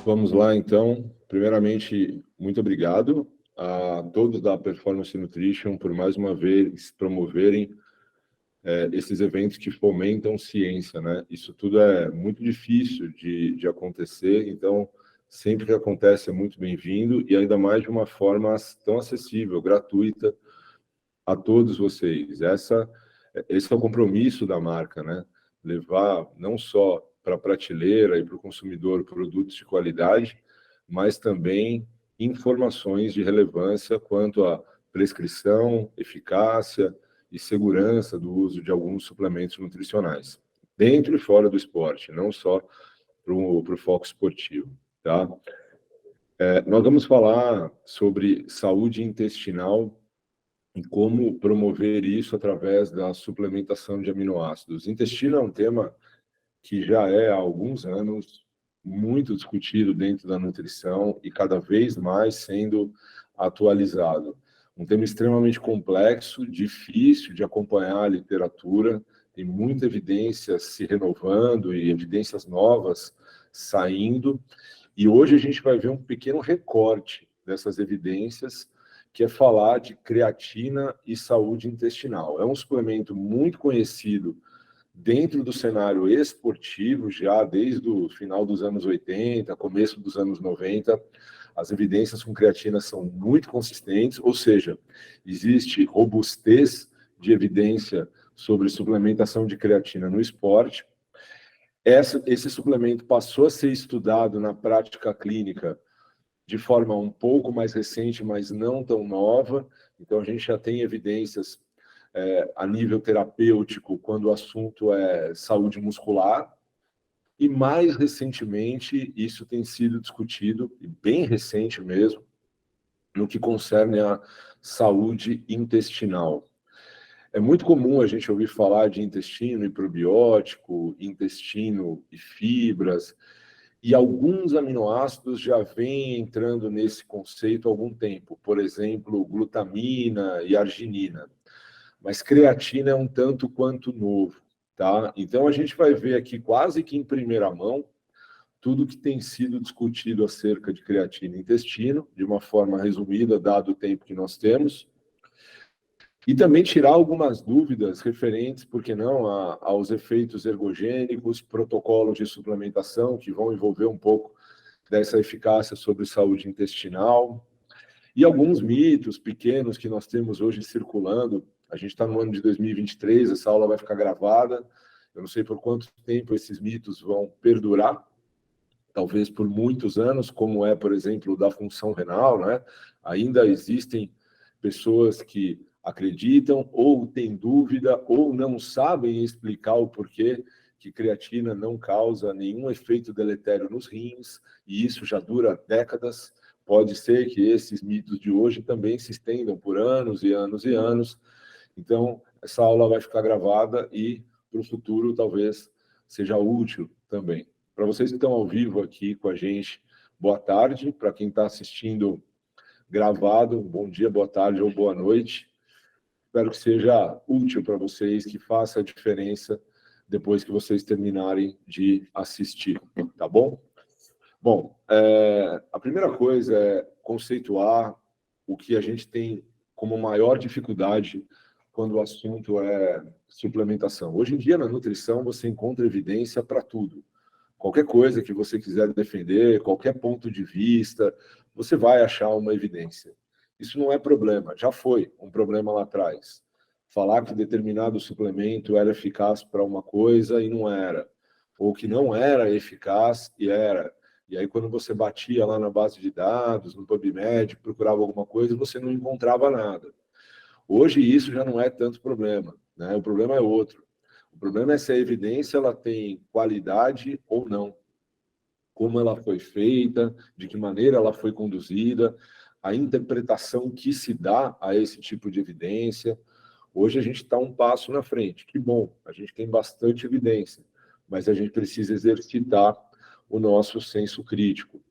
Vamos lá, então. Primeiramente, muito obrigado a todos da Performance Nutrition por mais uma vez promoverem esses eventos que fomentam ciência, né? Isso tudo é muito difícil de acontecer, então sempre que acontece é muito bem-vindo e ainda mais de uma forma tão acessível, gratuita a todos vocês. Esse é o compromisso da marca, né? Levar não só para a prateleira e para o consumidor produtos de qualidade, mas também informações de relevância quanto à prescrição, eficácia e segurança do uso de alguns suplementos nutricionais, dentro e fora do esporte, não só para o foco esportivo, tá? Nós vamos falar sobre saúde intestinal e como promover isso através da suplementação de aminoácidos. Intestino é um tema que já é há alguns anos muito discutido dentro da nutrição e cada vez mais sendo atualizado. Um tema extremamente complexo, difícil de acompanhar a literatura, tem muita evidência se renovando e evidências novas saindo, e hoje a gente vai ver um pequeno recorte dessas evidências, que é falar de creatina e saúde intestinal. É um suplemento muito conhecido dentro do cenário esportivo, já desde o final dos anos 80, começo dos anos 90, as evidências com creatina são muito consistentes, ou seja, existe robustez de evidência sobre suplementação de creatina no esporte. Esse suplemento passou a ser estudado na prática clínica de forma um pouco mais recente, mas não tão nova. Então, a gente já tem evidências a nível terapêutico quando o assunto é saúde muscular. E, mais recentemente, isso tem sido discutido, e bem recente mesmo, no que concerne a saúde intestinal. É muito comum a gente ouvir falar de intestino e probiótico, intestino e fibras, e alguns aminoácidos já vêm entrando nesse conceito há algum tempo, por exemplo, glutamina e arginina. Mas creatina é um tanto quanto novo, tá? Então a gente vai ver aqui quase que em primeira mão tudo que tem sido discutido acerca de creatina e intestino, de uma forma resumida, dado o tempo que nós temos, e também tirar algumas dúvidas referentes, por que não, aos efeitos ergogênicos, protocolos de suplementação que vão envolver um pouco dessa eficácia sobre saúde intestinal, e alguns mitos pequenos que nós temos hoje circulando. A gente está no ano de 2023, essa aula vai ficar gravada, eu não sei por quanto tempo esses mitos vão perdurar, talvez por muitos anos, como é, por exemplo, o da função renal, né? Ainda existem pessoas que acreditam ou têm dúvida ou não sabem explicar o porquê que creatina não causa nenhum efeito deletério nos rins, e isso já dura décadas. Pode ser que esses mitos de hoje também se estendam por anos e anos e anos. Então, essa aula vai ficar gravada e, para o futuro, talvez seja útil também. Para vocês que estão ao vivo aqui com a gente, boa tarde. Para quem está assistindo gravado, bom dia, boa tarde ou boa noite. Espero que seja útil para vocês, que faça a diferença depois que vocês terminarem de assistir, tá bom? Bom, a primeira coisa é conceituar o que a gente tem como maior dificuldade quando o assunto é suplementação. Hoje em dia, na nutrição, você encontra evidência para tudo. Qualquer coisa que você quiser defender, qualquer ponto de vista, você vai achar uma evidência. Isso não é problema, já foi um problema lá atrás. Falar que determinado suplemento era eficaz para uma coisa e não era, ou que não era eficaz e era. E aí, quando você batia lá na base de dados, no PubMed, procurava alguma coisa, você não encontrava nada. Hoje, isso já não é tanto problema, né? O problema é outro. O problema é se a evidência ela tem qualidade ou não. Como ela foi feita, de que maneira ela foi conduzida, a interpretação que se dá a esse tipo de evidência. Hoje a gente está um passo na frente. Que bom, a gente tem bastante evidência, mas a gente precisa exercitar o nosso senso crítico.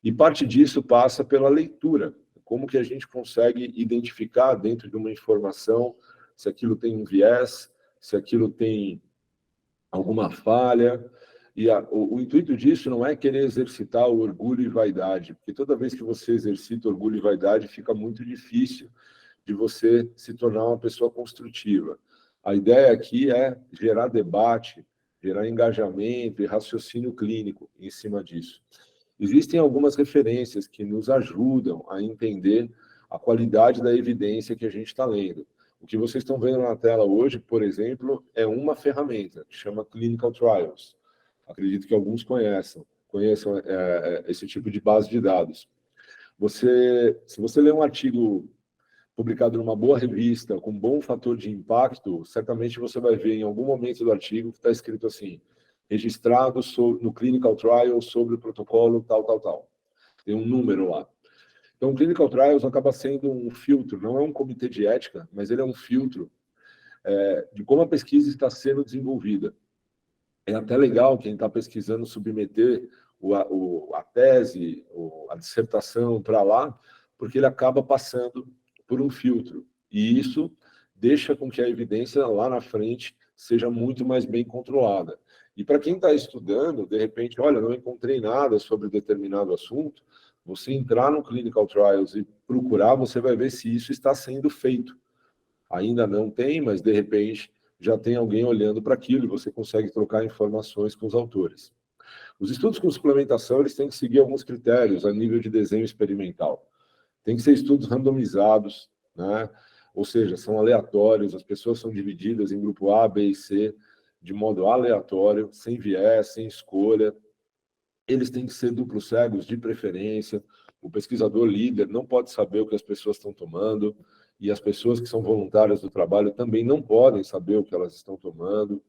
E parte disso passa pela leitura. Como que a gente consegue identificar dentro de uma informação se aquilo tem um viés, se aquilo tem alguma falha. O intuito disso não é querer exercitar o orgulho e vaidade, porque toda vez que você exercita orgulho e vaidade, fica muito difícil de você se tornar uma pessoa construtiva. A ideia aqui é gerar debate, gerar engajamento e raciocínio clínico em cima disso. Existem algumas referências que nos ajudam a entender a qualidade da evidência que a gente está lendo. O que vocês estão vendo na tela hoje, por exemplo, é uma ferramenta que chama Clinical Trials. Acredito que alguns conheçam esse tipo de base de dados. Se você ler um artigo publicado numa boa revista, com bom fator de impacto, certamente você vai ver em algum momento do artigo que está escrito assim, registrado no Clinical Trials sobre o protocolo tal, tal, tal. Tem um número lá. Então, o Clinical Trials acaba sendo um filtro, não é um comitê de ética, mas ele é um filtro de como a pesquisa está sendo desenvolvida. É até legal quem está pesquisando submeter a tese, a dissertação para lá, porque ele acaba passando por um filtro. E isso deixa com que a evidência lá na frente seja muito mais bem controlada. E para quem está estudando, de repente, olha, não encontrei nada sobre determinado assunto, você entrar no Clinical Trials e procurar, você vai ver se isso está sendo feito. Ainda não tem, mas de repente já tem alguém olhando para aquilo e você consegue trocar informações com os autores. Os estudos com suplementação, eles têm que seguir alguns critérios a nível de desenho experimental. Tem que ser estudos randomizados, né? Ou seja, são aleatórios, as pessoas são divididas em grupo A, B e C, de modo aleatório, sem viés, sem escolha. Eles têm que ser duplos cegos, de preferência. O pesquisador líder não pode saber o que as pessoas estão tomando, e as pessoas que são voluntárias do trabalho também não podem saber o que elas estão tomando.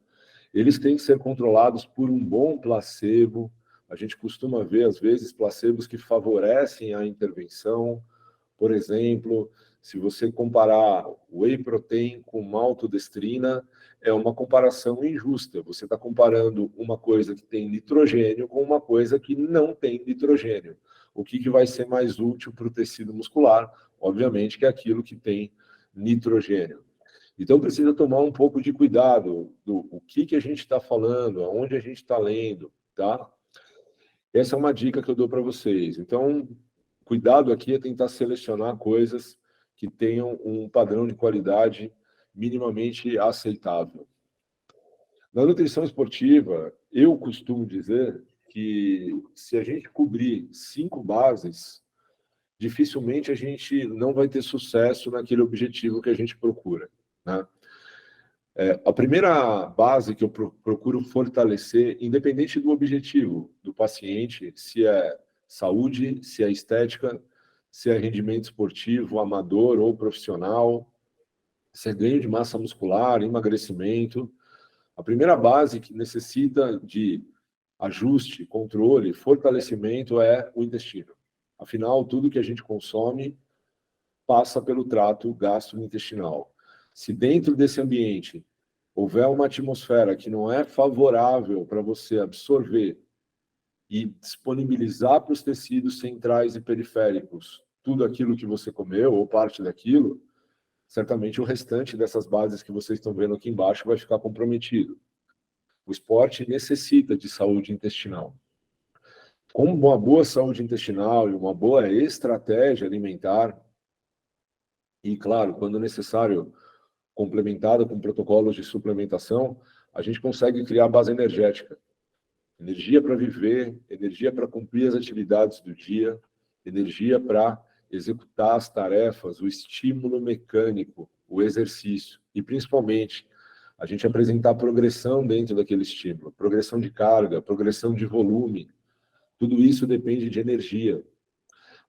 Eles têm que ser controlados por um bom placebo. A gente costuma ver, às vezes, placebos que favorecem a intervenção. Por exemplo, se você comparar whey protein com maltodestrina, é uma comparação injusta. Você está comparando uma coisa que tem nitrogênio com uma coisa que não tem nitrogênio. O que vai ser mais útil para o tecido muscular? Obviamente que é aquilo que tem nitrogênio. Então, precisa tomar um pouco de cuidado do o que a gente está falando, aonde a gente está lendo, tá? Essa é uma dica que eu dou para vocês. Então, cuidado aqui é tentar selecionar coisas que tenham um padrão de qualidade minimamente aceitável. Na nutrição esportiva, eu costumo dizer que se a gente cobrir 5 bases, dificilmente a gente não vai ter sucesso naquele objetivo que a gente procura, né? A primeira base que eu procuro fortalecer, independente do objetivo do paciente, se é saúde, se é estética, se é rendimento esportivo, amador ou profissional, se é ganho de massa muscular, emagrecimento, a primeira base que necessita de ajuste, controle, fortalecimento é o intestino. Afinal, tudo que a gente consome passa pelo trato gastrointestinal. Se dentro desse ambiente houver uma atmosfera que não é favorável para você absorver e disponibilizar para os tecidos centrais e periféricos tudo aquilo que você comeu ou parte daquilo, certamente o restante dessas bases que vocês estão vendo aqui embaixo vai ficar comprometido. O esporte necessita de saúde intestinal. Com uma boa saúde intestinal e uma boa estratégia alimentar, e claro, quando necessário, complementada com protocolos de suplementação, a gente consegue criar base energética. Energia para viver, energia para cumprir as atividades do dia, energia para executar as tarefas, o estímulo mecânico, o exercício. E, principalmente, a gente apresentar progressão dentro daquele estímulo, progressão de carga, progressão de volume. Tudo isso depende de energia.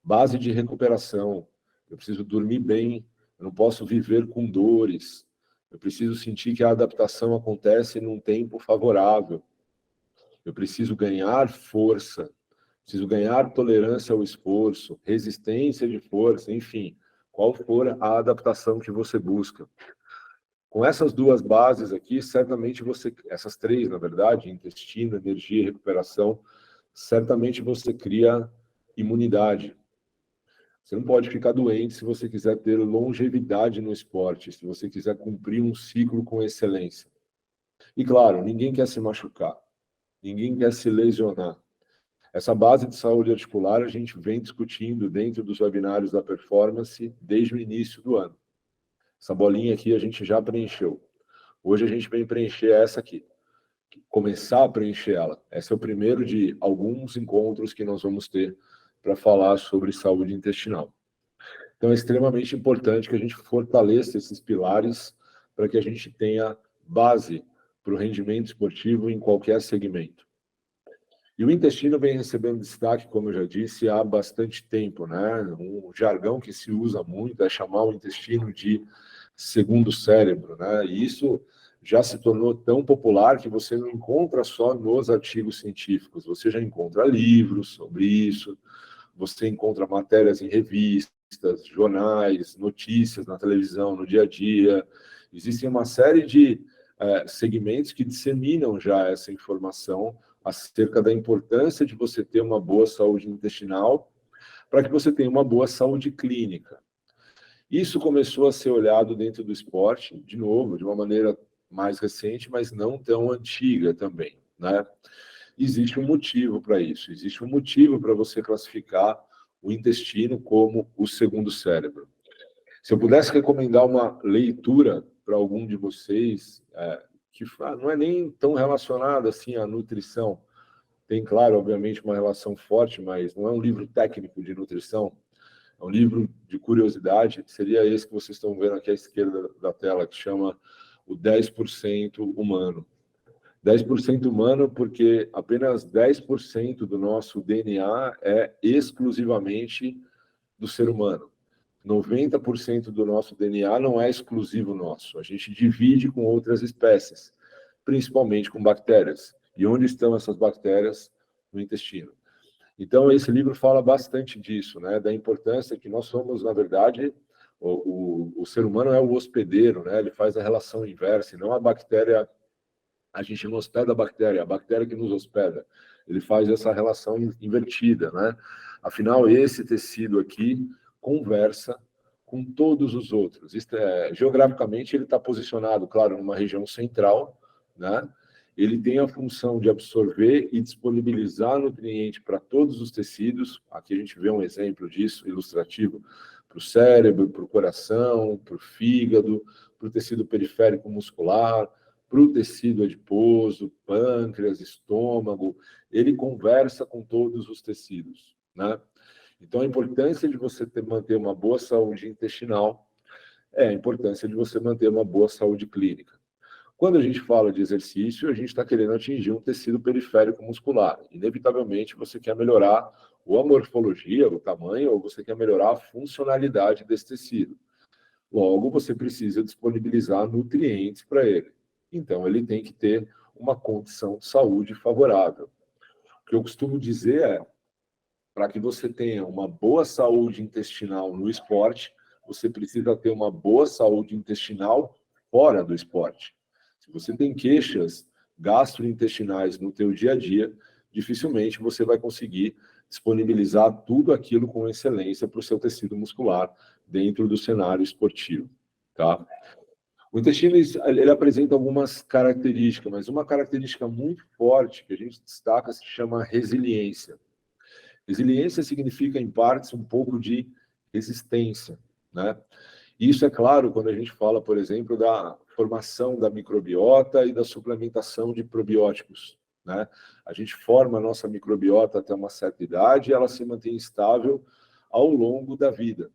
Base de recuperação. Eu preciso dormir bem, eu não posso viver com dores. Eu preciso sentir que a adaptação acontece num tempo favorável. Eu preciso ganhar força, preciso ganhar tolerância ao esforço, resistência de força, enfim, qual for a adaptação que você busca. Com essas duas bases aqui, certamente essas três, na verdade, intestino, energia e recuperação, certamente você cria imunidade. Você não pode ficar doente se você quiser ter longevidade no esporte, se você quiser cumprir um ciclo com excelência. E claro, ninguém quer se machucar. ninguém quer se lesionar. Essa base de saúde articular a gente vem discutindo dentro dos webinários da Performance desde o início do ano. Essa bolinha aqui a gente já preencheu. Hoje a gente vem preencher essa aqui. Começar a preencher ela. Esse é o primeiro de alguns encontros que nós vamos ter para falar sobre saúde intestinal. Então é extremamente importante que a gente fortaleça esses pilares para que a gente tenha base para o rendimento esportivo em qualquer segmento. E o intestino vem recebendo destaque, como eu já disse, há bastante tempo, né? Um jargão que se usa muito é chamar o intestino de segundo cérebro, né? E isso já se tornou tão popular que você não encontra só nos artigos científicos, você já encontra livros sobre isso, você encontra matérias em revistas, jornais, notícias na televisão, no dia a dia. Existem uma série de segmentos que disseminam já essa informação acerca da importância de você ter uma boa saúde intestinal para que você tenha uma boa saúde clínica. Isso começou a ser olhado dentro do esporte, de novo, de uma maneira mais recente, mas não tão antiga também, né? Existe um motivo para isso, existe um motivo para você classificar o intestino como o segundo cérebro. Se eu pudesse recomendar uma leitura para algum de vocês, que não é nem tão relacionada assim à nutrição, tem, claro, obviamente, uma relação forte, mas não é um livro técnico de nutrição, é um livro de curiosidade, seria esse que vocês estão vendo aqui à esquerda da tela, que chama o 10% humano. 10% humano porque apenas 10% do nosso DNA é exclusivamente do ser humano. 90% do nosso DNA não é exclusivo nosso. A gente divide com outras espécies, principalmente com bactérias. E onde estão essas bactérias? No intestino. Então, esse livro fala bastante disso, né? Da importância que nós somos, na verdade, o ser humano é o hospedeiro, né? Ele faz a relação inversa, e não a bactéria. A gente não hospeda a bactéria que nos hospeda. Ele faz essa relação invertida, né? Afinal, esse tecido aqui conversa com todos os outros. Geograficamente, ele está posicionado, claro, numa região central, né? Ele tem a função de absorver e disponibilizar nutriente para todos os tecidos. Aqui a gente vê um exemplo disso, ilustrativo, para o cérebro, para o coração, para o fígado, para o tecido periférico muscular, para o tecido adiposo, pâncreas, estômago. Ele conversa com todos os tecidos, né? Então, a importância de você manter uma boa saúde intestinal é a importância de você manter uma boa saúde clínica. Quando a gente fala de exercício, a gente está querendo atingir um tecido periférico muscular. Inevitavelmente, você quer melhorar ou a morfologia, o tamanho, ou você quer melhorar a funcionalidade desse tecido. Logo, você precisa disponibilizar nutrientes para ele. Então, ele tem que ter uma condição de saúde favorável. O que eu costumo dizer é, para que você tenha uma boa saúde intestinal no esporte, você precisa ter uma boa saúde intestinal fora do esporte. Se você tem queixas gastrointestinais no teu dia a dia, dificilmente você vai conseguir disponibilizar tudo aquilo com excelência para o seu tecido muscular dentro do cenário esportivo, tá? O intestino, ele apresenta algumas características, mas uma característica muito forte que a gente destaca se chama resiliência. Resiliência significa, em partes, um pouco de resistência, né? Isso é claro quando a gente fala, por exemplo, da formação da microbiota e da suplementação de probióticos, né? A gente forma a nossa microbiota até uma certa idade e ela se mantém estável ao longo da vida.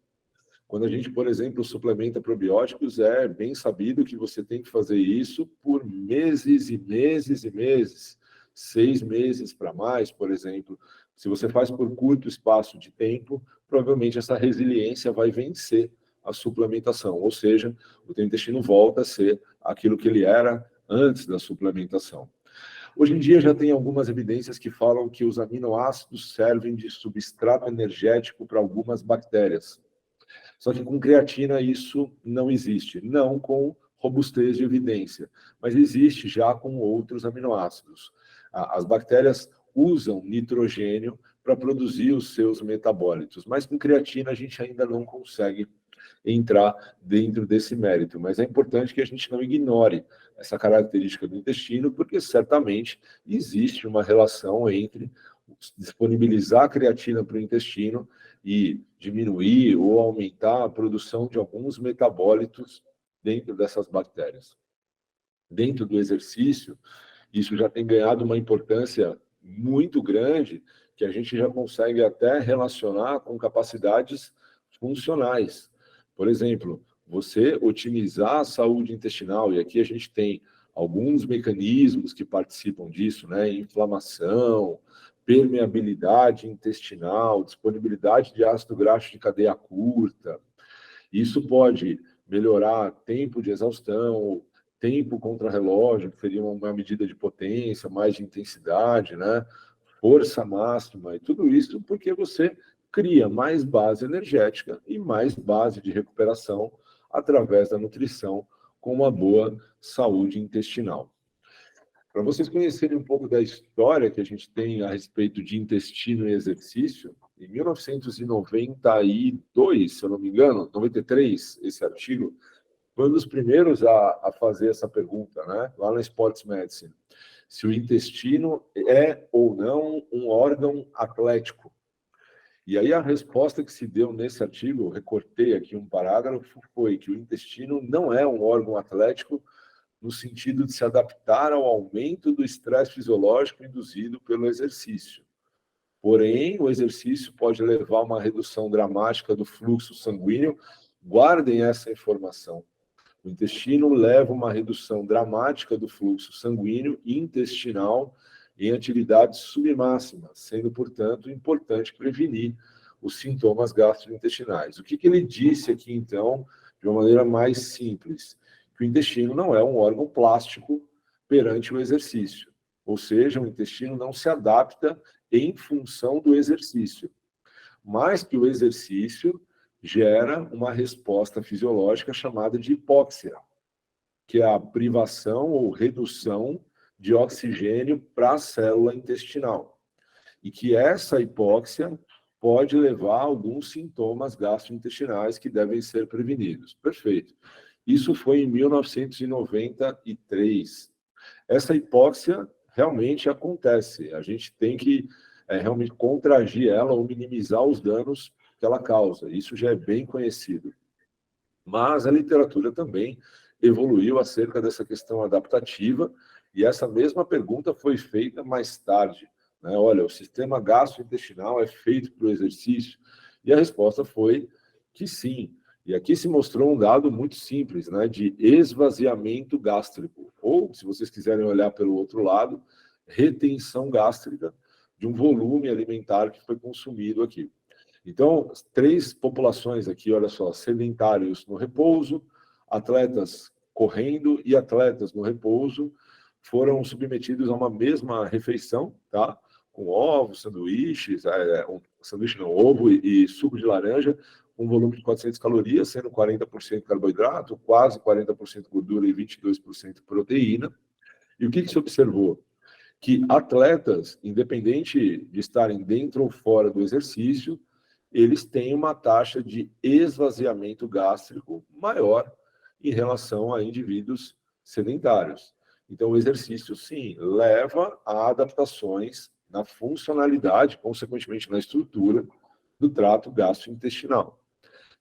Quando a gente, por exemplo, suplementa probióticos, é bem sabido que você tem que fazer isso por meses e meses e meses. 6 meses para mais, por exemplo. Se você faz por curto espaço de tempo, provavelmente essa resiliência vai vencer a suplementação, ou seja, o teu intestino volta a ser aquilo que ele era antes da suplementação. Hoje em dia já tem algumas evidências que falam que os aminoácidos servem de substrato energético para algumas bactérias. Só que com creatina isso não existe, não com robustez de evidência, mas existe já com outros aminoácidos. As bactérias usam nitrogênio para produzir os seus metabólitos, mas com creatina a gente ainda não consegue entrar dentro desse mérito. Mas é importante que a gente não ignore essa característica do intestino, porque certamente existe uma relação entre disponibilizar a creatina para o intestino e diminuir ou aumentar a produção de alguns metabólitos dentro dessas bactérias. Dentro do exercício, isso já tem ganhado uma importância muito grande, que a gente já consegue até relacionar com capacidades funcionais. Por exemplo, você otimizar a saúde intestinal, e aqui a gente tem alguns mecanismos que participam disso, né? Inflamação, permeabilidade intestinal, disponibilidade de ácido graxo de cadeia curta. Isso pode melhorar tempo de exaustão, tempo contra-relógio, que seria uma medida de potência, mais de intensidade, né? Força máxima, e tudo isso porque você cria mais base energética e mais base de recuperação através da nutrição com uma boa saúde intestinal. Para vocês conhecerem um pouco da história que a gente tem a respeito de intestino e exercício, em 1992, se eu não me engano, 93, esse artigo, foi um dos primeiros a fazer essa pergunta, né? Lá na Sports Medicine. Se o intestino é ou não um órgão atlético. E aí a resposta que se deu nesse artigo, eu recortei aqui um parágrafo, foi que o intestino não é um órgão atlético no sentido de se adaptar ao aumento do estresse fisiológico induzido pelo exercício. Porém, o exercício pode levar a uma redução dramática do fluxo sanguíneo. Guardem essa informação. O intestino leva uma redução dramática do fluxo sanguíneo intestinal em atividades submáximas, sendo, portanto, importante prevenir os sintomas gastrointestinais. O que ele disse aqui, então, de uma maneira mais simples? Que o intestino não é um órgão plástico perante o exercício. Ou seja, o intestino não se adapta em função do exercício. Mas que o exercício gera uma resposta fisiológica chamada de hipóxia, que é a privação ou redução de oxigênio para a célula intestinal. E que essa hipóxia pode levar a alguns sintomas gastrointestinais que devem ser prevenidos. Perfeito. Isso foi em 1993. Essa hipóxia realmente acontece. A gente tem que realmente contragir ela ou minimizar os danos que ela causa. Isso já é bem conhecido. Mas a literatura também evoluiu acerca dessa questão adaptativa, e essa mesma pergunta foi feita mais tarde, né? Olha, o sistema gastrointestinal é feito para o exercício? E a resposta foi que sim. E aqui se mostrou um dado muito simples, né, de esvaziamento gástrico, ou, se vocês quiserem olhar pelo outro lado, retenção gástrica de um volume alimentar que foi consumido aqui. Então, 3 populações aqui, olha só, sedentários no repouso, atletas correndo e atletas no repouso, foram submetidos a uma mesma refeição, tá? Com ovos, sanduíches, sanduíche não, ovo e suco de laranja, um volume de 400 calorias, sendo 40% carboidrato, quase 40% gordura e 22% proteína. E o que se observou? Que atletas, independente de estarem dentro ou fora do exercício, eles têm uma taxa de esvaziamento gástrico maior em relação a indivíduos sedentários. Então, o exercício, sim, leva a adaptações na funcionalidade, consequentemente na estrutura do trato gastrointestinal.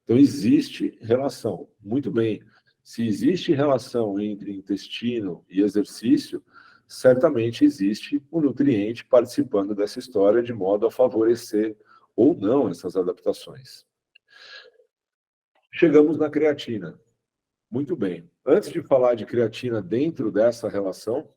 Então, existe relação. Muito bem. Se existe relação entre intestino e exercício, certamente existe um nutriente participando dessa história de modo a favorecer ou não essas adaptações. Chegamos na creatina. Muito bem. Antes de falar de creatina dentro dessa relação,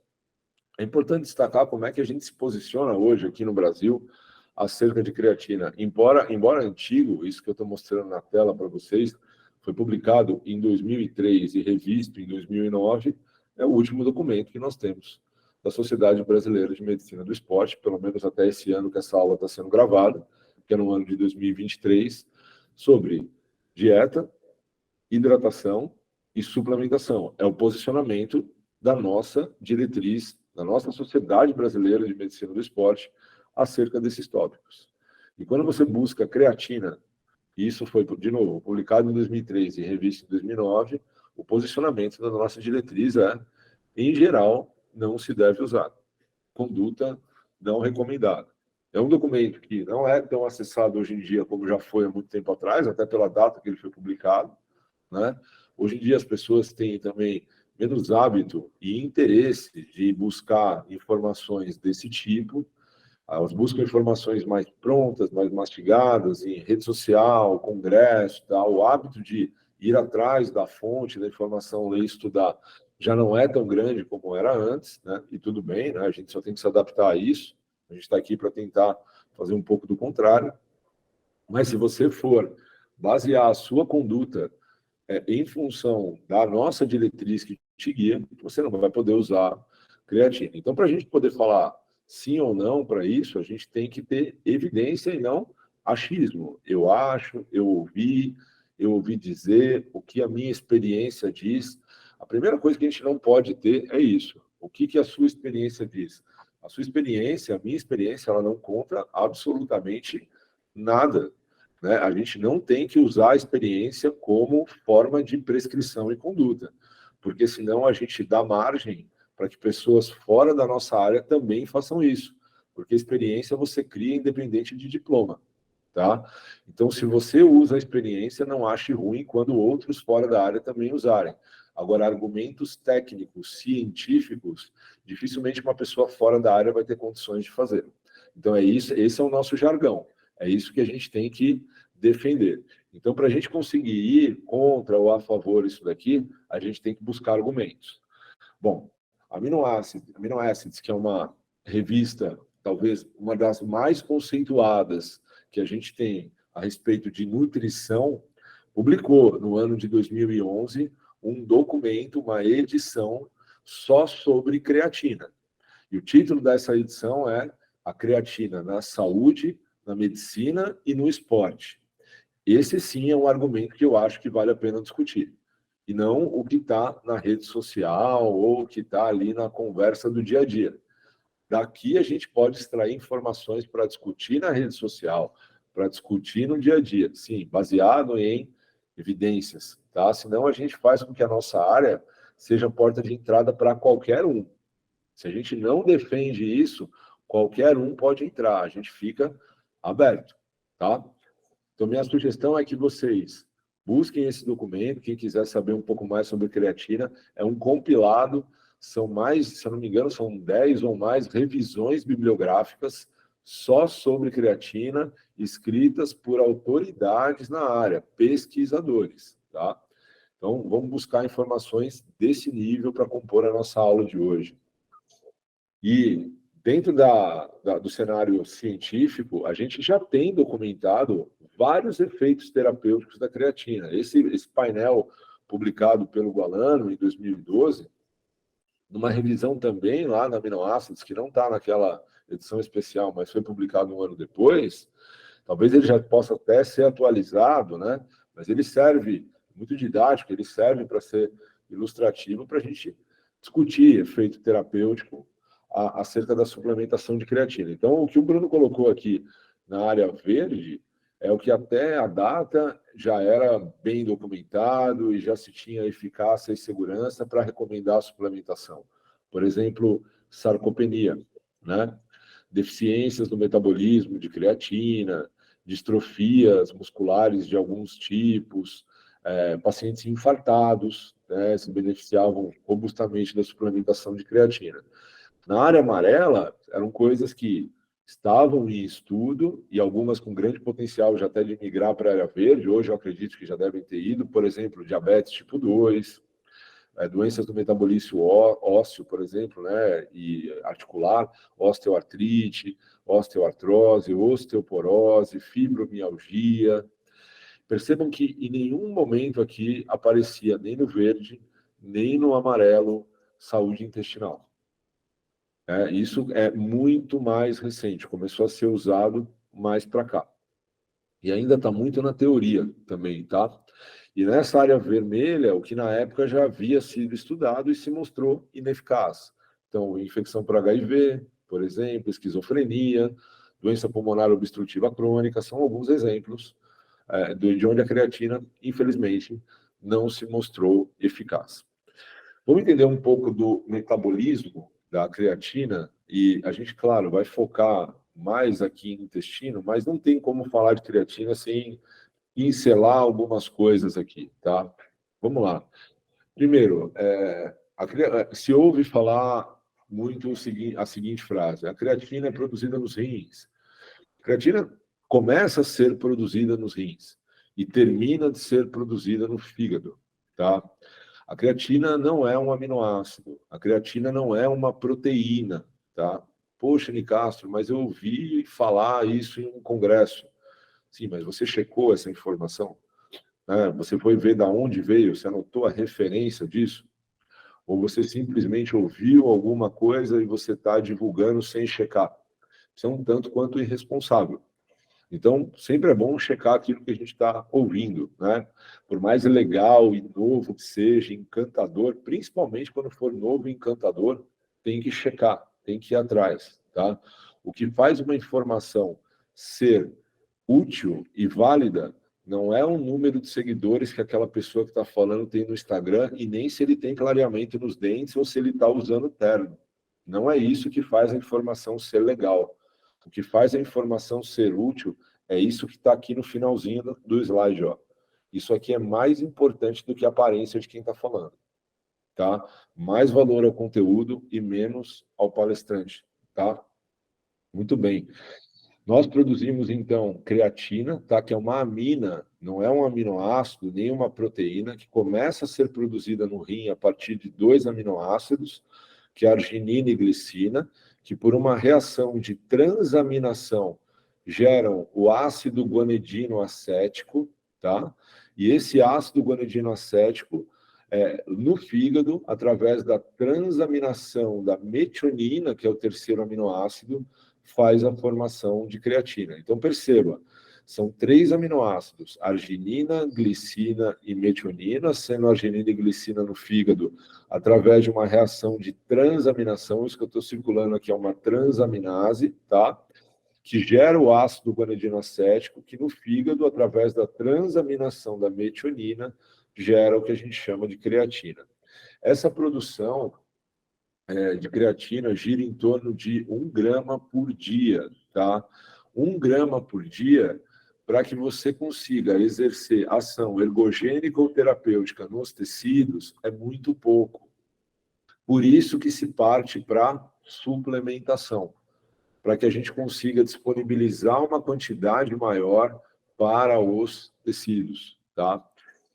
é importante destacar como é que a gente se posiciona hoje aqui no Brasil acerca de creatina. Embora antigo, isso que eu estou mostrando na tela para vocês, foi publicado em 2003 e revisto em 2009, é o último documento que nós temos da Sociedade Brasileira de Medicina do Esporte, pelo menos até esse ano que essa aula está sendo gravada, que é no ano de 2023, sobre dieta, hidratação e suplementação. É o posicionamento da nossa diretriz, da nossa Sociedade Brasileira de Medicina do Esporte, acerca desses tópicos. E quando você busca creatina isso foi, de novo, publicado em 2003 e revista em 2009, o posicionamento da nossa diretriz é, em geral, não se deve usar. Conduta não recomendada. É um documento que não é tão acessado hoje em dia como já foi há muito tempo atrás, até pela data que ele foi publicado, né? Hoje em dia as pessoas têm também menos hábito e interesse de buscar informações desse tipo. Elas buscam informações mais prontas, mais mastigadas, em rede social, congresso, tal. O hábito de ir atrás da fonte da informação, ler e estudar, já não é tão grande como era antes, né? E tudo bem, né? A gente só tem que se adaptar a isso. A gente está aqui para tentar fazer um pouco do contrário. Mas se você for basear a sua conduta em função da nossa diretriz que te guia, você não vai poder usar creatina. Então, para a gente poder falar sim ou não para isso, a gente tem que ter evidência e não achismo. Eu acho, eu ouvi dizer, o que a minha experiência diz. A primeira coisa que a gente não pode ter é isso. O que a sua experiência diz? A sua experiência, a minha experiência, ela não conta absolutamente nada, né? A gente não tem que usar a experiência como forma de prescrição e conduta, porque senão a gente dá margem para que pessoas fora da nossa área também façam isso, porque experiência você cria independente de diploma, tá? Então, se você usa a experiência, não ache ruim quando outros fora da área também usarem. Agora, argumentos técnicos, científicos, dificilmente uma pessoa fora da área vai ter condições de fazer. Então, é isso, esse é o nosso jargão. É isso que a gente tem que defender. Então, para a gente conseguir ir contra ou a favor disso daqui, a gente tem que buscar argumentos. Bom, Amino Acids, que é uma revista, talvez uma das mais conceituadas que a gente tem a respeito de nutrição, publicou no ano de 2011 um documento, uma edição só sobre creatina. E o título dessa edição é A Creatina na Saúde, na Medicina e no Esporte. Esse sim é um argumento que eu acho que vale a pena discutir. E não o que está na rede social ou o que está ali na conversa do dia a dia. Daqui a gente pode extrair informações para discutir na rede social, para discutir no dia a dia, sim, baseado em evidências, tá? Senão a gente faz com que a nossa área seja porta de entrada para qualquer um. Se a gente não defende isso, qualquer um pode entrar, a gente fica aberto, tá? Então, minha sugestão é que vocês busquem esse documento, quem quiser saber um pouco mais sobre creatina, é um compilado, são mais, se eu não me engano, são 10 ou mais revisões bibliográficas só sobre creatina, escritas por autoridades na área, pesquisadores, tá? Então, vamos buscar informações desse nível para compor a nossa aula de hoje. E dentro do cenário científico, a gente já tem documentado vários efeitos terapêuticos da creatina. Esse painel publicado pelo Gualano em 2012, numa revisão também lá na Aminoácidos, que não está naquela edição especial, mas foi publicado um ano depois, talvez ele já possa até ser atualizado, né? Mas ele serve, muito didático, ele serve para ser ilustrativo para a gente discutir efeito terapêutico acerca da suplementação de creatina. Então, o que o Bruno colocou aqui na área verde é o que até a data já era bem documentado e já se tinha eficácia e segurança para recomendar a suplementação. Por exemplo, sarcopenia, né? Deficiências no metabolismo de creatina, distrofias musculares de alguns tipos, pacientes infartados, né, se beneficiavam robustamente da suplementação de creatina. Na área amarela, eram coisas que estavam em estudo e algumas com grande potencial já até de migrar para a área verde. Hoje eu acredito que já devem ter ido, por exemplo, diabetes tipo 2, doenças do metabolismo ósseo, por exemplo, né, e articular, osteoartrite, osteoartrose, osteoporose, fibromialgia. Percebam que em nenhum momento aqui aparecia nem no verde, nem no amarelo, saúde intestinal. Isso é muito mais recente, começou a ser usado mais para cá. E ainda está muito na teoria também, tá? E nessa área vermelha, o que na época já havia sido estudado e se mostrou ineficaz. Então, infecção por HIV, por exemplo, esquizofrenia, doença pulmonar obstrutiva crônica, são alguns exemplos de onde a creatina, infelizmente, não se mostrou eficaz. Vamos entender um pouco do metabolismo da creatina, e a gente, claro, vai focar mais aqui no intestino, mas não tem como falar de creatina sem pincelar algumas coisas aqui, tá? Vamos lá. Primeiro, se ouve falar muito a seguinte frase: a creatina é produzida nos rins. A creatina começa a ser produzida nos rins e termina de ser produzida no fígado, tá? A creatina não é um aminoácido, a creatina não é uma proteína, tá? Poxa, Nicastro, mas eu ouvi falar isso em um congresso. Sim, mas você checou essa informação? Você foi ver de onde veio? Você anotou a referência disso? Ou você simplesmente ouviu alguma coisa e você está divulgando sem checar? Isso é um tanto quanto irresponsável. Então, sempre é bom checar aquilo que a gente está ouvindo, né? Por mais legal e novo que seja, encantador, principalmente quando for novo e encantador, tem que checar, tem que ir atrás, tá? O que faz uma informação ser útil e válida não é o número de seguidores que aquela pessoa que está falando tem no Instagram e nem se ele tem clareamento nos dentes ou se ele está usando terno. Não é isso que faz a informação ser legal. O que faz a informação ser útil é isso que está aqui no finalzinho do slide. Ó. Isso aqui é mais importante do que a aparência de quem está falando. Tá? Mais valor ao conteúdo e menos ao palestrante. Tá? Muito bem. Nós produzimos, então, creatina, tá? Que é uma amina, não é um aminoácido, nem uma proteína, que começa a ser produzida no rim a partir de 2 aminoácidos, que é arginina e glicina, que por uma reação de transaminação geram o ácido guanidino acético, tá? E esse ácido guanidino acético, no fígado, através da transaminação da metionina, que é o terceiro aminoácido, faz a formação de creatina. Então, perceba, são 3 aminoácidos, arginina, glicina e metionina, sendo arginina e glicina no fígado, através de uma reação de transaminação, isso que eu estou circulando aqui é uma transaminase, tá? Que gera o ácido guanidinoacético, que no fígado, através da transaminação da metionina, gera o que a gente chama de creatina. Essa produção de creatina gira em torno de 1 grama por dia, tá? 1 grama por dia, para que você consiga exercer ação ergogênica ou terapêutica nos tecidos, é muito pouco. Por isso que se parte para suplementação, para que a gente consiga disponibilizar uma quantidade maior para os tecidos, tá?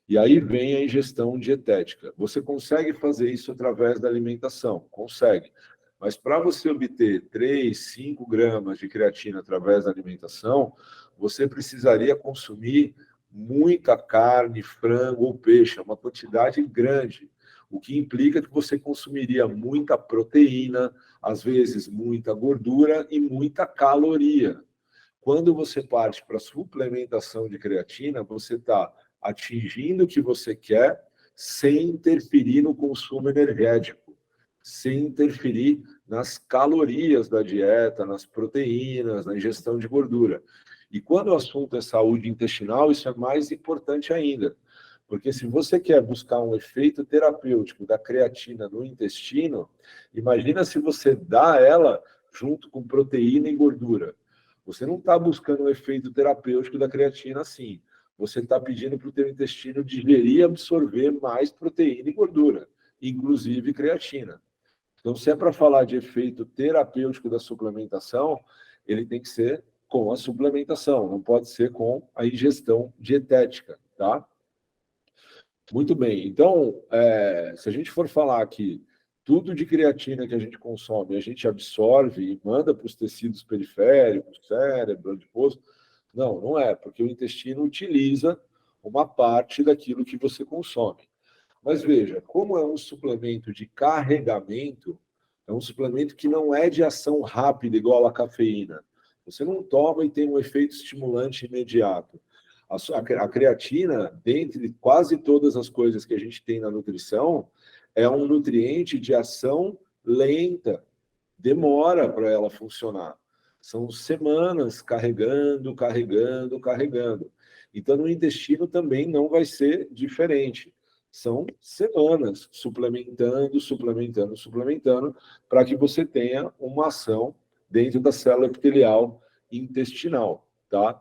E aí vem a ingestão dietética. Você consegue fazer isso através da alimentação? Consegue. Mas para você obter 3, 5 gramas de creatina através da alimentação, você precisaria consumir muita carne, frango ou peixe, uma quantidade grande, o que implica que você consumiria muita proteína, às vezes muita gordura e muita caloria. Quando você parte para a suplementação de creatina, você está atingindo o que você quer sem interferir no consumo energético, sem interferir nas calorias da dieta, nas proteínas, na ingestão de gordura. E quando o assunto é saúde intestinal, isso é mais importante ainda. Porque se você quer buscar um efeito terapêutico da creatina no intestino, imagina se você dá ela junto com proteína e gordura. Você não está buscando um efeito terapêutico da creatina assim. Você está pedindo para o teu intestino digerir e absorver mais proteína e gordura, inclusive creatina. Então, se é para falar de efeito terapêutico da suplementação, ele tem que ser com a suplementação, não pode ser com a ingestão dietética, tá? Muito bem. Então, se a gente for falar aqui, tudo de creatina que a gente consome, a gente absorve e manda para os tecidos periféricos, cérebro, adiposo. Não, não é, porque o intestino utiliza uma parte daquilo que você consome. Mas veja, como é um suplemento de carregamento, é um suplemento que não é de ação rápida, igual a cafeína. Você não toma e tem um efeito estimulante imediato. A creatina, dentre quase todas as coisas que a gente tem na nutrição, é um nutriente de ação lenta, demora para ela funcionar. São semanas carregando, carregando, carregando. Então, no intestino também não vai ser diferente. São semanas suplementando, suplementando, suplementando, para que você tenha uma ação dentro da célula epitelial intestinal, tá?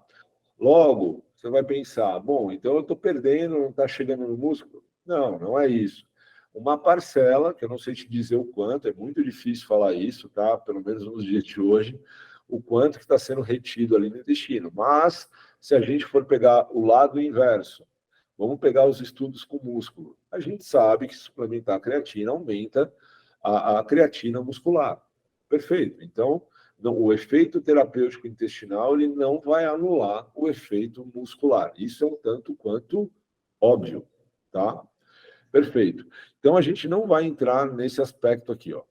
Logo, você vai pensar, bom, então eu estou perdendo, não está chegando no músculo? Não, não é isso. Uma parcela, que eu não sei te dizer o quanto, é muito difícil falar isso, tá? Pelo menos nos dias de hoje, o quanto que está sendo retido ali no intestino. Mas, se a gente for pegar o lado inverso, vamos pegar os estudos com músculo. A gente sabe que suplementar a creatina aumenta a creatina muscular. Perfeito. Então, não, o efeito terapêutico intestinal ele não vai anular o efeito muscular. Isso é um tanto quanto óbvio, tá? Perfeito. Então, a gente não vai entrar nesse aspecto aqui, ó.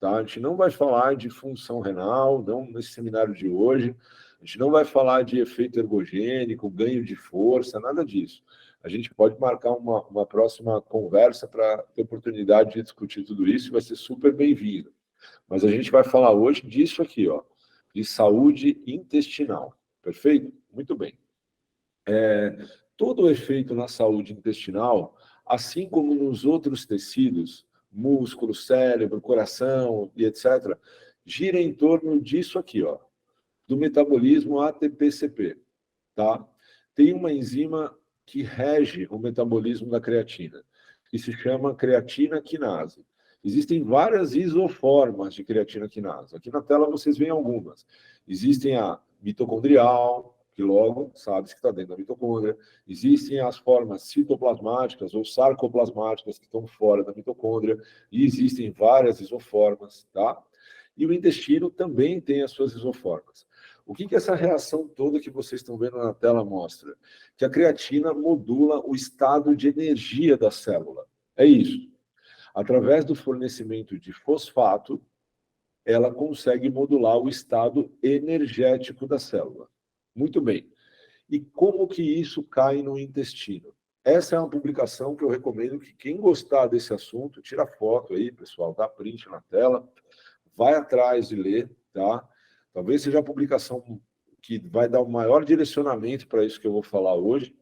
Tá? A gente não vai falar de função renal, não nesse seminário de hoje. A gente não vai falar de efeito ergogênico, ganho de força, nada disso. A gente pode marcar uma próxima conversa para ter oportunidade de discutir tudo isso, vai ser super bem-vindo. Mas a gente vai falar hoje disso aqui, ó, de saúde intestinal. Perfeito? Muito bem. Todo o efeito na saúde intestinal, assim como nos outros tecidos, músculo, cérebro, coração e etc., gira em torno disso aqui, ó, do metabolismo ATP-CP, tá? Tem uma enzima que rege o metabolismo da creatina, que se chama creatina quinase. Existem várias isoformas de creatina quinase. Aqui na tela vocês veem algumas. Existem a mitocondrial, que logo sabe-se que está dentro da mitocôndria. Existem as formas citoplasmáticas ou sarcoplasmáticas que estão fora da mitocôndria. E existem várias isoformas, tá? E o intestino também tem as suas isoformas. O que essa reação toda que vocês estão vendo na tela mostra? Que a creatina modula o estado de energia da célula. É isso. Através do fornecimento de fosfato, ela consegue modular o estado energético da célula. Muito bem. E como que isso cai no intestino? Essa é uma publicação que eu recomendo que quem gostar desse assunto, tira foto aí, pessoal, dá print na tela, vai atrás de ler, tá? Talvez seja a publicação que vai dar o maior direcionamento para isso que eu vou falar hoje,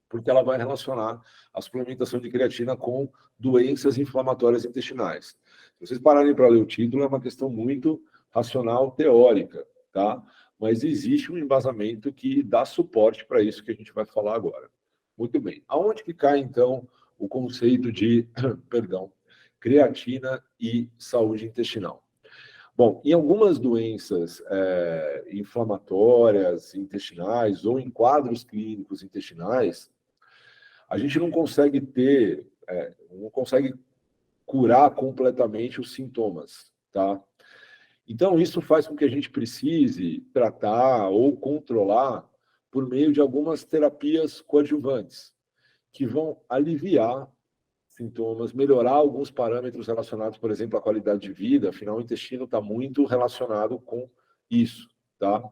porque ela vai relacionar a suplementação de creatina com doenças inflamatórias intestinais. Se vocês pararem para ler o título, é uma questão muito racional, teórica, tá? Mas existe um embasamento que dá suporte para isso que a gente vai falar agora. Muito bem. Aonde que cai, então, o conceito de, perdão, creatina e saúde intestinal? Bom, em algumas doenças inflamatórias intestinais ou em quadros clínicos intestinais, a gente não consegue não consegue curar completamente os sintomas, tá? Então, isso faz com que a gente precise tratar ou controlar por meio de algumas terapias coadjuvantes, que vão aliviar sintomas, melhorar alguns parâmetros relacionados, por exemplo, à qualidade de vida. Afinal, o intestino está muito relacionado com isso, tá?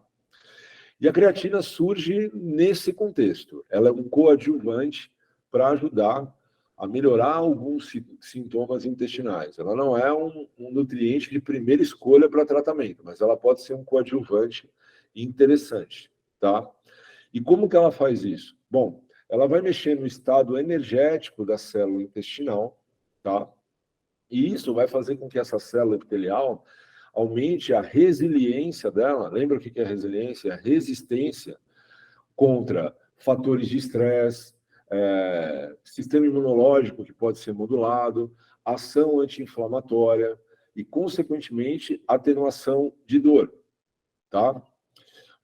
E a creatina surge nesse contexto. Ela é um coadjuvante para ajudar a melhorar alguns sintomas intestinais. Ela não é um nutriente de primeira escolha para tratamento, mas ela pode ser um coadjuvante interessante, tá? E como que ela faz isso? Bom, ela vai mexer no estado energético da célula intestinal, tá? E isso vai fazer com que essa célula epitelial aumente a resiliência dela. Lembra o que é resiliência? É resistência contra fatores de estresse, sistema imunológico que pode ser modulado, ação anti-inflamatória e, consequentemente, atenuação de dor, tá?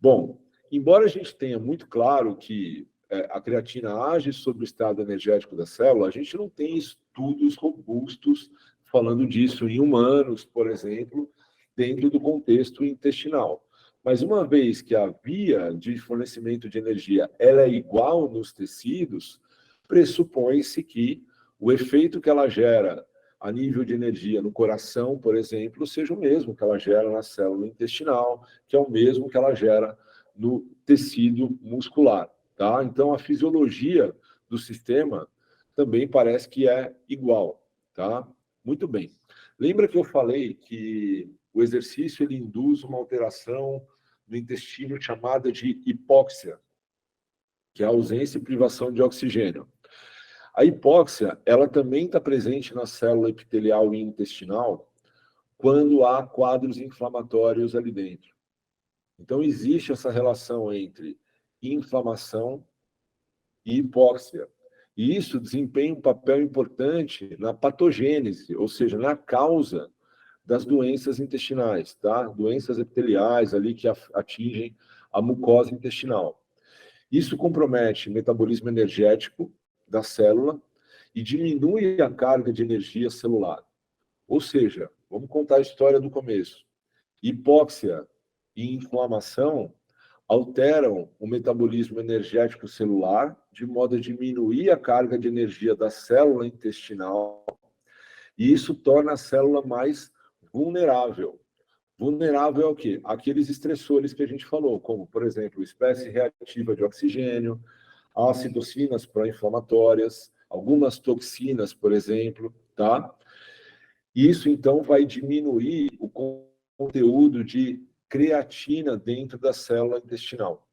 Bom, embora a gente tenha muito claro que a creatina age sobre o estado energético da célula, a gente não tem estudos robustos falando disso em humanos, por exemplo, dentro do contexto intestinal. Mas uma vez que a via de fornecimento de energia ela é igual nos tecidos, pressupõe-se que o efeito que ela gera a nível de energia no coração, por exemplo, seja o mesmo que ela gera na célula intestinal, que é o mesmo que ela gera no tecido muscular, tá? Então, a fisiologia do sistema também parece que é igual, tá? Muito bem. Lembra que eu falei que o exercício ele induz uma alteração no intestino chamada de hipóxia? que é a ausência e privação de oxigênio. A hipóxia, ela também está presente na célula epitelial e intestinal quando há quadros inflamatórios ali dentro. Então, existe essa relação entre inflamação e hipóxia. E isso desempenha um papel importante na patogênese, ou seja, na causa das doenças intestinais, tá? Doenças epiteliais ali que atingem a mucosa intestinal. Isso compromete o metabolismo energético da célula e diminui a carga de energia celular. Ou seja, vamos contar a história do começo. Hipóxia e inflamação alteram o metabolismo energético celular de modo a diminuir a carga de energia da célula intestinal, e isso torna a célula mais vulnerável. Vulnerável ao quê? Aqueles estressores que a gente falou, como, por exemplo, espécie reativa de oxigênio, as citocinas pró-inflamatórias, algumas toxinas, por exemplo, tá? Isso, então, vai diminuir o conteúdo de creatina dentro da célula intestinal.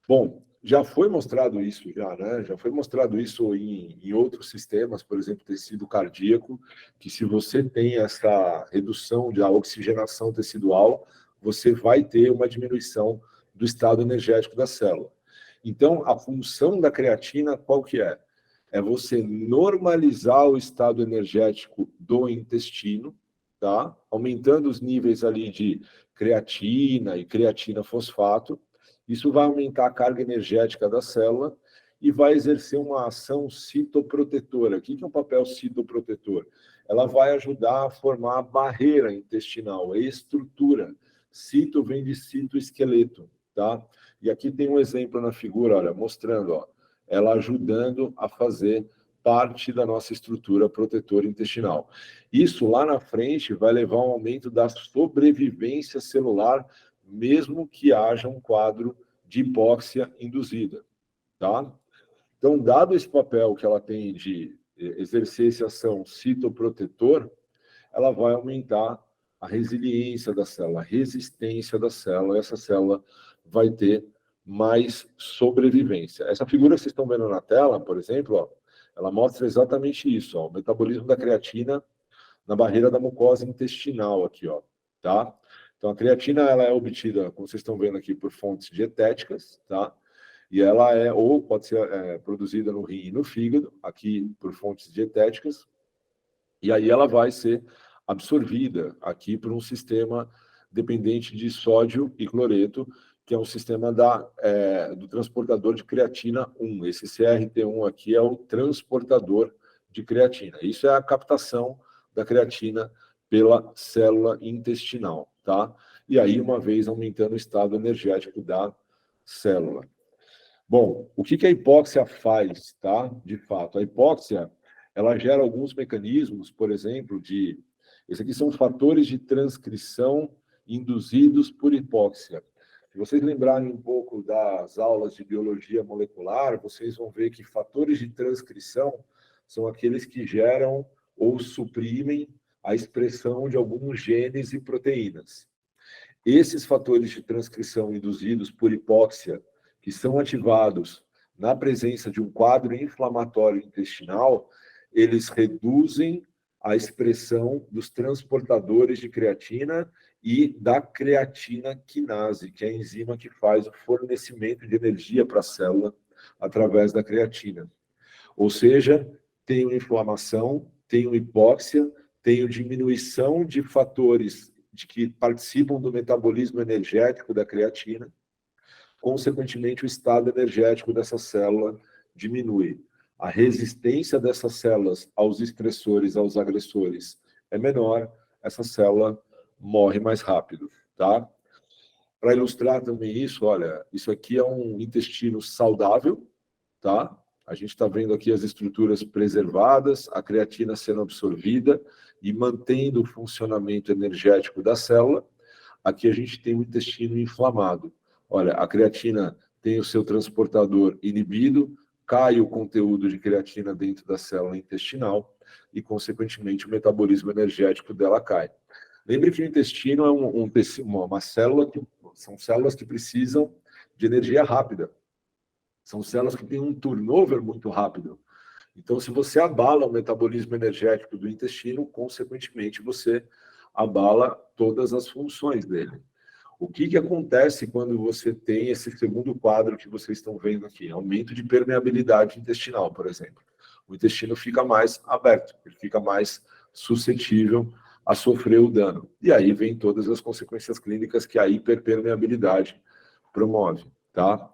Bom, já foi mostrado isso, né? Já foi mostrado isso em outros sistemas, por exemplo, tecido cardíaco, que se você tem essa redução da oxigenação tecidual, você vai ter uma diminuição do estado energético da célula. Então, a função da creatina, qual que é? É você normalizar o estado energético do intestino, tá? Aumentando os níveis ali de creatina e creatina fosfato. Isso vai aumentar a carga energética da célula e vai exercer uma ação citoprotetora. O que é um papel citoprotetor? Ela vai ajudar a formar a barreira intestinal, a estrutura. Cito vem de citoesqueleto, tá? E aqui tem um exemplo na figura, olha, mostrando, ó, ela ajudando a fazer parte da nossa estrutura protetora intestinal. Isso lá na frente vai levar a um aumento da sobrevivência celular, mesmo que haja um quadro de hipóxia induzida, tá? Então, dado esse papel que ela tem de exercer essa ação citoprotetor, ela vai aumentar a resiliência da célula, a resistência da célula, e essa célula vai ter mais sobrevivência. Essa figura que vocês estão vendo na tela, por exemplo, ó, ela mostra exatamente isso, ó, o metabolismo da creatina na barreira da mucosa intestinal aqui, ó, tá? Então, a creatina, ela é obtida, como vocês estão vendo aqui, por fontes dietéticas, tá? E ela é, ou pode ser produzida no rim e no fígado, aqui por fontes dietéticas, e aí ela vai ser absorvida aqui por um sistema dependente de sódio e cloreto, que é um sistema do transportador de creatina 1. Esse CRT1 aqui é o transportador de creatina. Isso é a captação da creatina pela célula intestinal, tá? E aí, uma vez aumentando o estado energético da célula. Bom, o que a hipóxia faz, tá? De fato, a hipóxia, ela gera alguns mecanismos, por exemplo, esses aqui são fatores de transcrição induzidos por hipóxia. Se vocês lembrarem um pouco das aulas de biologia molecular, vocês vão ver que fatores de transcrição são aqueles que geram ou suprimem a expressão de alguns genes e proteínas. Esses fatores de transcrição induzidos por hipóxia, que são ativados na presença de um quadro inflamatório intestinal, eles reduzem a expressão dos transportadores de creatina e da creatina quinase, que é a enzima que faz o fornecimento de energia para a célula através da creatina. Ou seja, tenho inflamação, tenho hipóxia, tenho diminuição de fatores que participam do metabolismo energético da creatina, consequentemente o estado energético dessa célula diminui. A resistência dessas células aos estressores, aos agressores é menor, essa célula morre mais rápido, tá? Para ilustrar também isso, olha, isso aqui é um intestino saudável, tá? A gente está vendo aqui as estruturas preservadas, a creatina sendo absorvida e mantendo o funcionamento energético da célula. Aqui a gente tem um intestino inflamado. Olha, a creatina tem o seu transportador inibido, cai o conteúdo de creatina dentro da célula intestinal e, consequentemente, o metabolismo energético dela cai. Lembre que o intestino é uma célula são células que precisam de energia rápida. São células que têm um turnover muito rápido. Então, se você abala o metabolismo energético do intestino, consequentemente, você abala todas as funções dele. O que acontece quando você tem esse segundo quadro que vocês estão vendo aqui? Aumento de permeabilidade intestinal, por exemplo. O intestino fica mais aberto, ele fica mais suscetível a sofrer o dano. E aí vem todas as consequências clínicas que a hiperpermeabilidade promove, tá?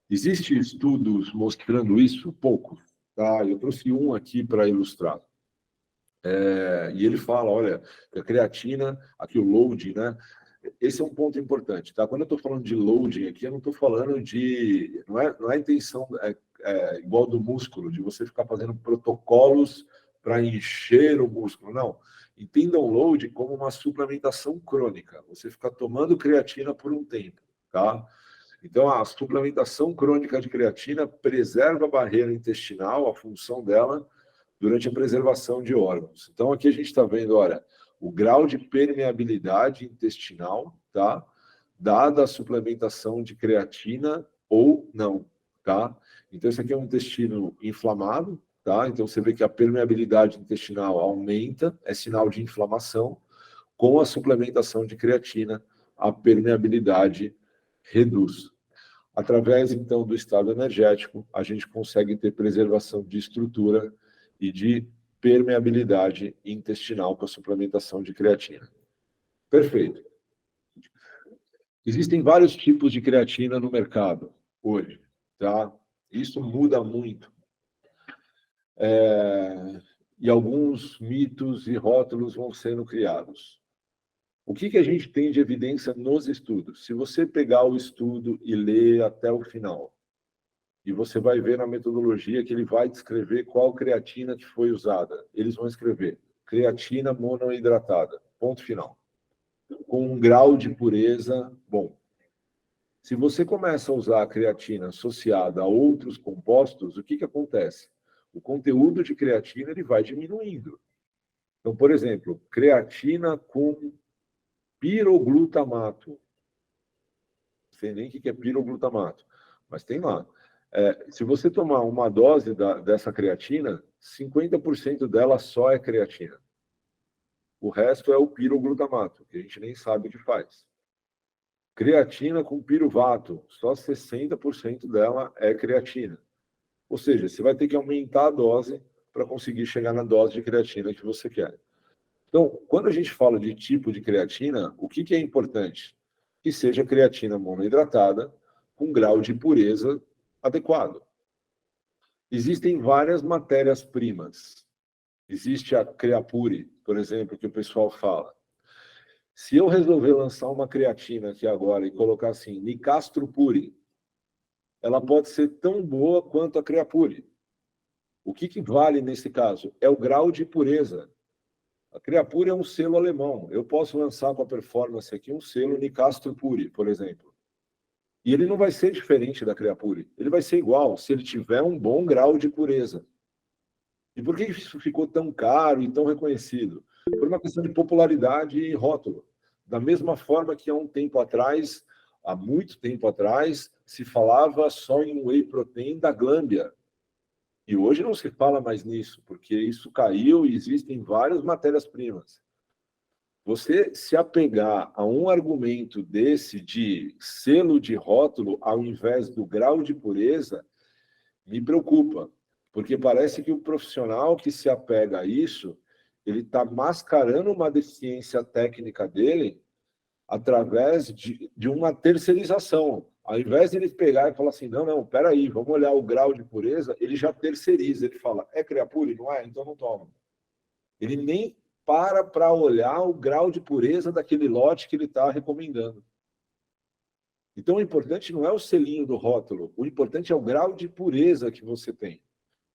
Existem estudos mostrando isso? Pouco, tá? Eu trouxe um aqui para ilustrar. E ele fala, olha, a creatina, aqui o loading, né? Esse é um ponto importante, tá? Quando eu estou falando de loading aqui, eu não estou falando de... Não é a intenção igual do músculo, de você ficar fazendo protocolos para encher o músculo, não. Entendam loading como uma suplementação crônica. Você fica tomando creatina por um tempo, tá? Então, a suplementação crônica de creatina preserva a barreira intestinal, a função dela, durante a preservação de órgãos. Então, aqui a gente está vendo, olha, o grau de permeabilidade intestinal, tá? Dada a suplementação de creatina ou não, tá? Então, esse aqui é um intestino inflamado, tá? Então, você vê que a permeabilidade intestinal aumenta, é sinal de inflamação. Com a suplementação de creatina, a permeabilidade reduz. Através, então, do estado energético, a gente consegue ter preservação de estrutura e de permeabilidade intestinal com a suplementação de creatina. Perfeito. Existem vários tipos de creatina no mercado hoje, tá? Isso muda muito. E alguns mitos e rótulos vão sendo criados. O que a gente tem de evidência nos estudos? Se você pegar o estudo e ler até o final, e você vai ver na metodologia que ele vai descrever qual creatina que foi usada. Eles vão escrever creatina monoidratada, ponto final. Com um grau de pureza bom. Se você começa a usar a creatina associada a outros compostos, o que acontece? O conteúdo de creatina ele vai diminuindo. Então, por exemplo, creatina com piroglutamato. Não sei nem o que é piroglutamato, mas tem lá. Se você tomar uma dose dessa creatina, 50% dela só é creatina. O resto é o piroglutamato, que a gente nem sabe o que faz. Creatina com piruvato, só 60% dela é creatina. Ou seja, você vai ter que aumentar a dose para conseguir chegar na dose de creatina que você quer. Então, quando a gente fala de tipo de creatina, o que é importante? Que seja creatina monoidratada com grau de pureza adequado. Existem várias matérias-primas. Existe a Creapure, por exemplo, que o pessoal fala. Se eu resolver lançar uma creatina aqui agora e colocar assim, Nicastro Pure, ela pode ser tão boa quanto a Creapure. O que vale nesse caso? É o grau de pureza. A Creapure é um selo alemão. Eu posso lançar com a performance aqui um selo Nicastro Pure, por exemplo. E ele não vai ser diferente da Creapure. Ele vai ser igual se ele tiver um bom grau de pureza. E por que isso ficou tão caro e tão reconhecido? Por uma questão de popularidade e rótulo. Da mesma forma que há muito tempo atrás, se falava só em whey protein da Glâmbia. E hoje não se fala mais nisso, porque isso caiu e existem várias matérias-primas. Você se apegar a um argumento desse de selo de rótulo ao invés do grau de pureza, me preocupa, porque parece que o profissional que se apega a isso, ele está mascarando uma deficiência técnica dele através de uma terceirização. Ao invés de ele pegar e falar assim, não, peraí, vamos olhar o grau de pureza, ele já terceiriza, ele fala, é Creapure? Não é? Então não toma. Ele nem para olhar o grau de pureza daquele lote que ele está recomendando. Então, o importante não é o selinho do rótulo, o importante é o grau de pureza que você tem.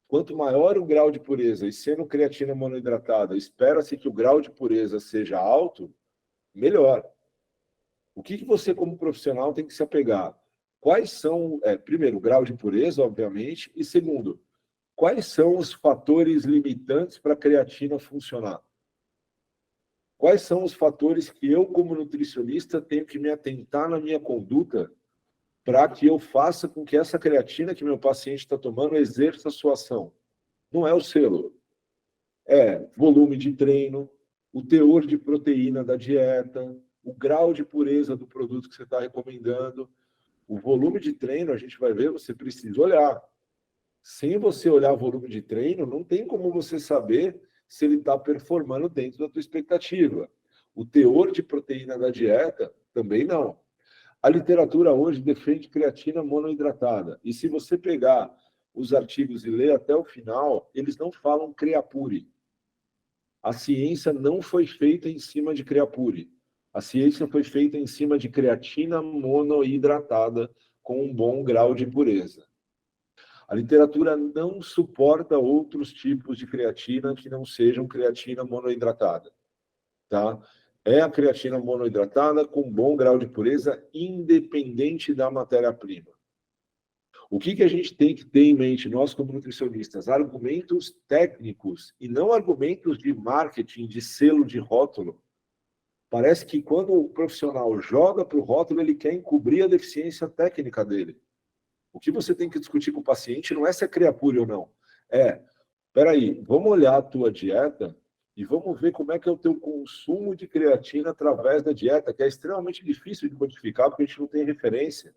Quanto maior o grau de pureza, e sendo creatina monoidratada, espera-se que o grau de pureza seja alto, melhor. O que você, como profissional, tem que se apegar? Quais são, primeiro, o grau de pureza, obviamente, e segundo, quais são os fatores limitantes para a creatina funcionar? Quais são os fatores que eu, como nutricionista, tenho que me atentar na minha conduta para que eu faça com que essa creatina que meu paciente está tomando exerça a sua ação. Não é o selo. É volume de treino, o teor de proteína da dieta, o grau de pureza do produto que você está recomendando. O volume de treino, a gente vai ver, você precisa olhar. Sem você olhar o volume de treino, não tem como você saber se ele está performando dentro da tua expectativa. O teor de proteína da dieta, também não. A literatura hoje defende creatina monoidratada. E se você pegar os artigos e ler até o final, eles não falam creapure. A ciência não foi feita em cima de creapure. A ciência foi feita em cima de creatina monoidratada com um bom grau de pureza. A literatura não suporta outros tipos de creatina que não sejam creatina monoidratada. Tá? É a creatina monoidratada com bom grau de pureza, independente da matéria-prima. O que a gente tem que ter em mente, nós como nutricionistas? Argumentos técnicos e não argumentos de marketing, de selo, de rótulo. Parece que quando o profissional joga para o rótulo, ele quer encobrir a deficiência técnica dele. O que você tem que discutir com o paciente não é se é creapure ou não. Peraí, vamos olhar a tua dieta e vamos ver como é que é o teu consumo de creatina através da dieta, que é extremamente difícil de quantificar, porque a gente não tem referência.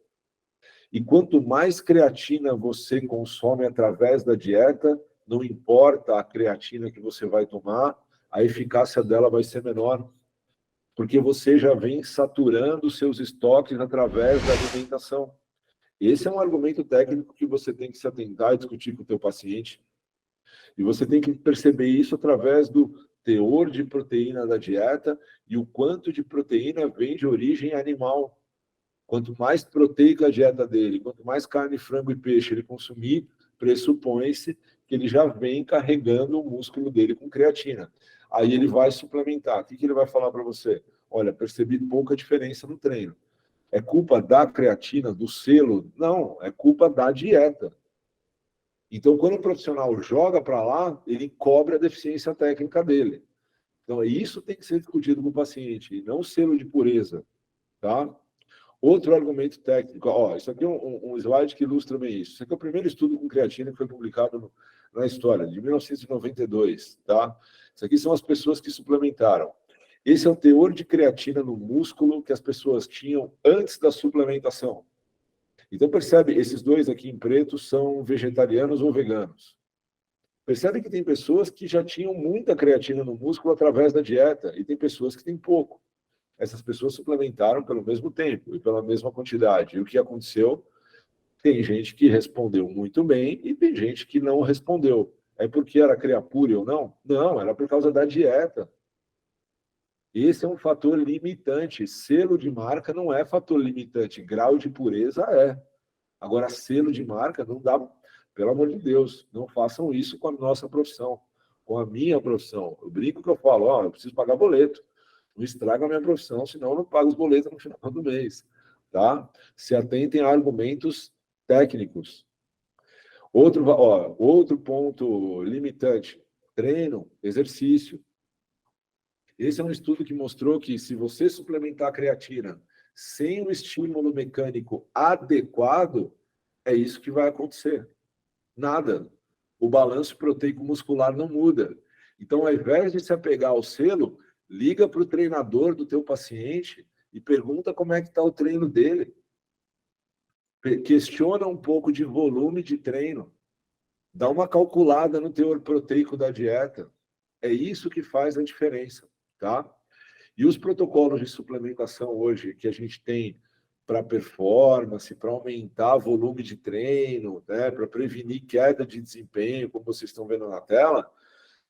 E quanto mais creatina você consome através da dieta, não importa a creatina que você vai tomar, a eficácia dela vai ser menor, porque você já vem saturando seus estoques através da alimentação. Esse é um argumento técnico que você tem que se atentar e discutir com o teu paciente. E você tem que perceber isso através do teor de proteína da dieta e o quanto de proteína vem de origem animal. Quanto mais proteica a dieta dele, quanto mais carne, frango e peixe ele consumir, pressupõe-se que ele já vem carregando o músculo dele com creatina. Aí ele vai suplementar. O que ele vai falar para você? Olha, percebi pouca diferença no treino. É culpa da creatina, do selo? Não, é culpa da dieta. Então, quando o profissional joga para lá, ele cobre a deficiência técnica dele. Então, isso tem que ser discutido com o paciente, não selo de pureza, tá? Outro argumento técnico, isso aqui é um slide que ilustra bem isso. Isso aqui é o primeiro estudo com creatina que foi publicado na história, de 1992, tá? Isso aqui são as pessoas que suplementaram. Esse é o teor de creatina no músculo que as pessoas tinham antes da suplementação. Então, percebe, esses dois aqui em preto são vegetarianos ou veganos. Percebe que tem pessoas que já tinham muita creatina no músculo através da dieta, e tem pessoas que têm pouco. Essas pessoas suplementaram pelo mesmo tempo e pela mesma quantidade. E o que aconteceu? Tem gente que respondeu muito bem e tem gente que não respondeu. É porque era creapure ou não? Não, era por causa da dieta. Esse é um fator limitante. Selo de marca não é fator limitante. Grau de pureza é. Agora, selo de marca não dá. Pelo amor de Deus, não façam isso com a nossa profissão, com a minha profissão. Eu brinco que eu falo, eu preciso pagar boleto. Não estraga a minha profissão, senão eu não pago os boletos no final do mês. Tá? Se atentem a argumentos técnicos. Outro ponto limitante: treino, exercício. Esse é um estudo que mostrou que se você suplementar a creatina sem o estímulo mecânico adequado, é isso que vai acontecer. Nada. O balanço proteico muscular não muda. Então, ao invés de se apegar ao selo, liga para o treinador do teu paciente e pergunta como é que está o treino dele. Questiona um pouco de volume de treino. Dá uma calculada no teor proteico da dieta. É isso que faz a diferença, tá? E os protocolos de suplementação hoje que a gente tem para performance, para aumentar volume de treino, né, para prevenir queda de desempenho, como vocês estão vendo na tela,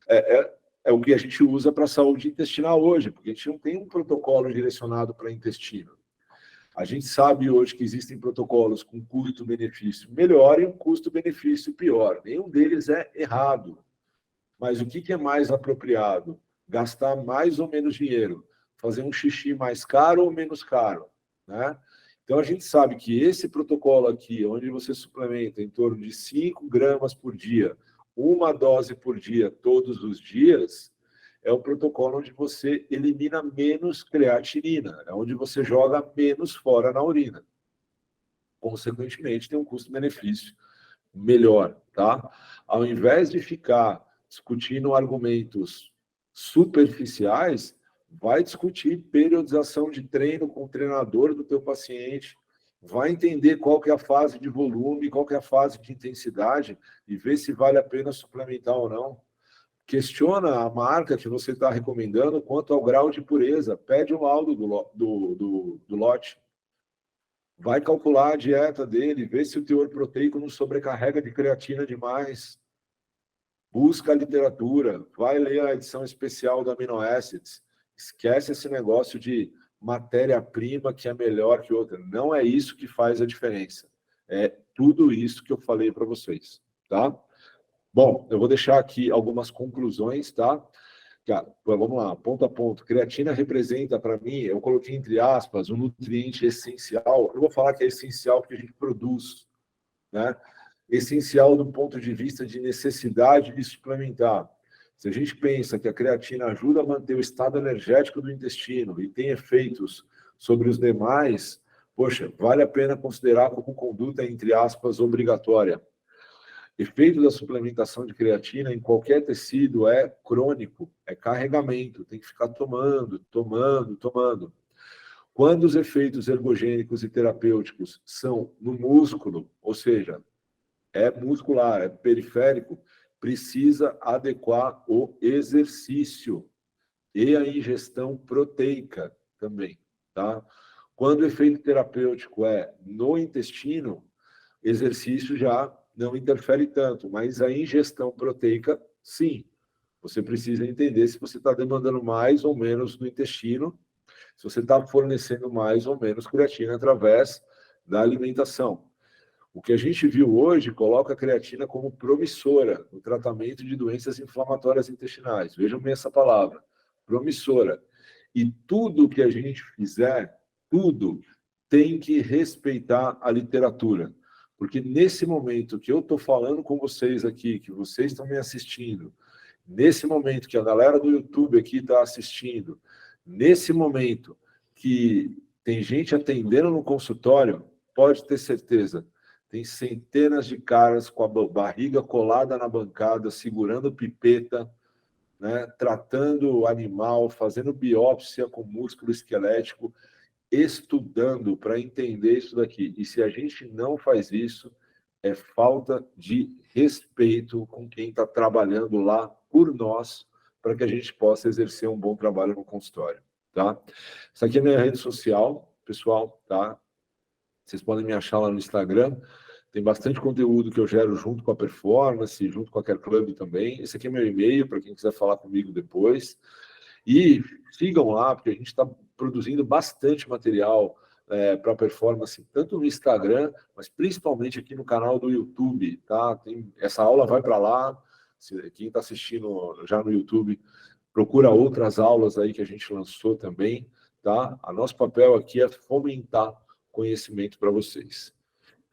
é o que a gente usa para a saúde intestinal hoje, porque a gente não tem um protocolo direcionado para intestino. A gente sabe hoje que existem protocolos com custo-benefício melhor e um custo-benefício pior. Nenhum deles é errado. Mas o que é mais apropriado? Gastar mais ou menos dinheiro? Fazer um xixi mais caro ou menos caro? Né? Então, a gente sabe que esse protocolo aqui, onde você suplementa em torno de 5 gramas por dia, uma dose por dia, todos os dias, é o protocolo onde você elimina menos creatinina, é onde você joga menos fora na urina. consequentemente, tem um custo-benefício melhor, tá? Ao invés de ficar discutindo argumentos superficiais, vai discutir periodização de treino com o treinador do teu paciente, vai entender qual que é a fase de volume, qual que é a fase de intensidade e ver se vale a pena suplementar ou não. Questiona a marca que você está recomendando quanto ao grau de pureza, pede um laudo do lote. Vai calcular a dieta dele, vê se o teor proteico não sobrecarrega de creatina demais. Busca a literatura, vai ler a edição especial da Amino Acids. Esquece esse negócio de matéria-prima que é melhor que outra. Não é isso que faz a diferença. É tudo isso que eu falei para vocês, tá? Bom, eu vou deixar aqui algumas conclusões, tá? Vamos lá, ponto a ponto. Creatina representa, para mim, eu coloquei entre aspas, um nutriente essencial. Eu vou falar que é essencial porque a gente produz, né? Essencial do ponto de vista de necessidade de suplementar. Se a gente pensa que a creatina ajuda a manter o estado energético do intestino e tem efeitos sobre os demais, poxa, vale a pena considerar como conduta, entre aspas, obrigatória. Efeito da suplementação de creatina em qualquer tecido é crônico, é carregamento, tem que ficar tomando. Quando os efeitos ergogênicos e terapêuticos são no músculo, ou seja, é muscular, é periférico, precisa adequar o exercício e a ingestão proteica também, tá? Quando o efeito terapêutico é no intestino, exercício já não interfere tanto, mas a ingestão proteica, sim. Você precisa entender se você está demandando mais ou menos no intestino, se você está fornecendo mais ou menos creatina através da alimentação. O que a gente viu hoje coloca a creatina como promissora no tratamento de doenças inflamatórias intestinais. Vejam bem essa palavra, promissora. E tudo que a gente fizer, tudo tem que respeitar a literatura. Porque nesse momento que eu estou falando com vocês aqui, que vocês estão me assistindo, nesse momento que a galera do YouTube aqui está assistindo, nesse momento que tem gente atendendo no consultório, pode ter certeza, tem centenas de caras com a barriga colada na bancada, segurando pipeta, né, tratando o animal, fazendo biópsia com músculo esquelético, estudando para entender isso daqui. E se a gente não faz isso, é falta de respeito com quem está trabalhando lá por nós, para que a gente possa exercer um bom trabalho no consultório, tá? Essa aqui é a minha rede social, pessoal, tá? Vocês podem me achar lá no Instagram. Tem bastante conteúdo que eu gero junto com a Performance, junto com a Care Club também. Esse aqui é meu e-mail, para quem quiser falar comigo depois. E sigam lá, porque a gente está produzindo bastante material para a Performance, tanto no Instagram, mas principalmente aqui no canal do YouTube, tá? Essa aula vai para lá. Quem está assistindo já no YouTube, procura outras aulas aí que a gente lançou também, tá? O nosso papel aqui é fomentar conhecimento para vocês.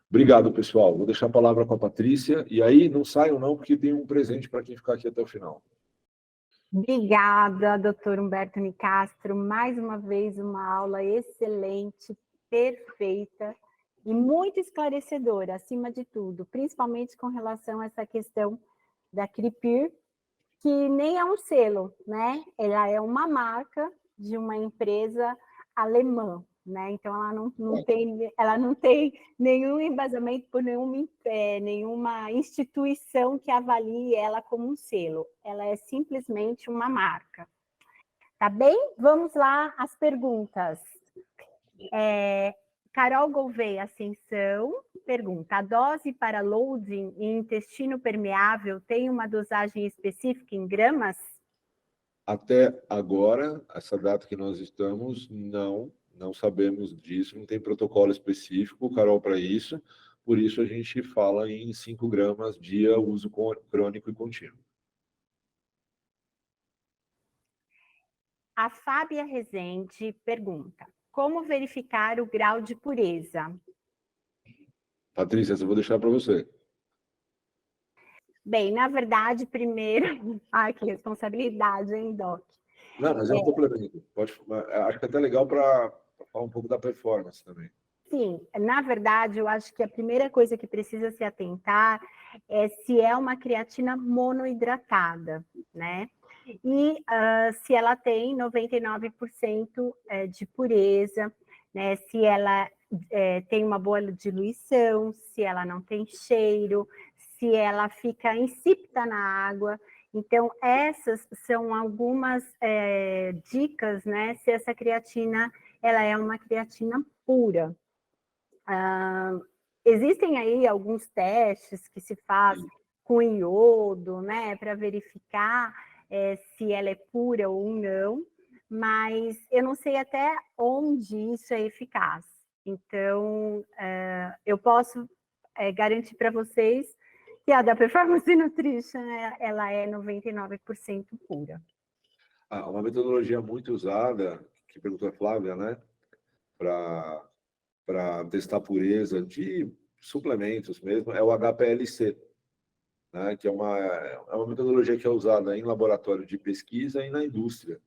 Obrigado, pessoal. Vou deixar a palavra com a Patrícia. E aí, não saiam não, porque tem um presente para quem ficar aqui até o final. Obrigada, doutor Humberto Nicastro. Mais uma vez, uma aula excelente, perfeita e muito esclarecedora, acima de tudo, principalmente com relação a essa questão da Cripir, que nem é um selo, né? Ela é uma marca de uma empresa alemã, né? Então ela não tem nenhum embasamento por nenhuma instituição que avalie ela como um selo. Ela é simplesmente uma marca. Tá bem? Vamos lá às perguntas. Carol Gouveia Ascensão pergunta: a dose para loading em intestino permeável tem uma dosagem específica em gramas? Até agora, essa data que nós estamos, não sabemos disso, não tem protocolo específico, Carol, para isso. Por isso a gente fala em 5 gramas dia uso crônico e contínuo. A Fábia Rezende pergunta: como verificar o grau de pureza? Patrícia, eu vou deixar para você. Bem, na verdade, primeiro... Ai, que responsabilidade, hein, Doc? Não, mas é um complemento. Acho que é até legal para falar um pouco da performance também. Sim, na verdade, eu acho que a primeira coisa que precisa se atentar é se é uma creatina monoidratada, né? E se ela tem 99% de pureza, né? Se ela tem uma boa diluição, se ela não tem cheiro, se ela fica insípida na água. Então, essas são algumas dicas, né? Se essa creatina ela é uma creatina pura. Existem aí alguns testes que se faz com iodo, né, para verificar se ela é pura ou não, mas eu não sei até onde isso é eficaz. Então, eu posso garantir para vocês que a da Performance Nutrition, ela é 99% pura. Uma metodologia muito usada, que perguntou a Flávia, né, para testar pureza de suplementos mesmo, é o HPLC, né, que é uma metodologia que é usada em laboratório de pesquisa e na indústria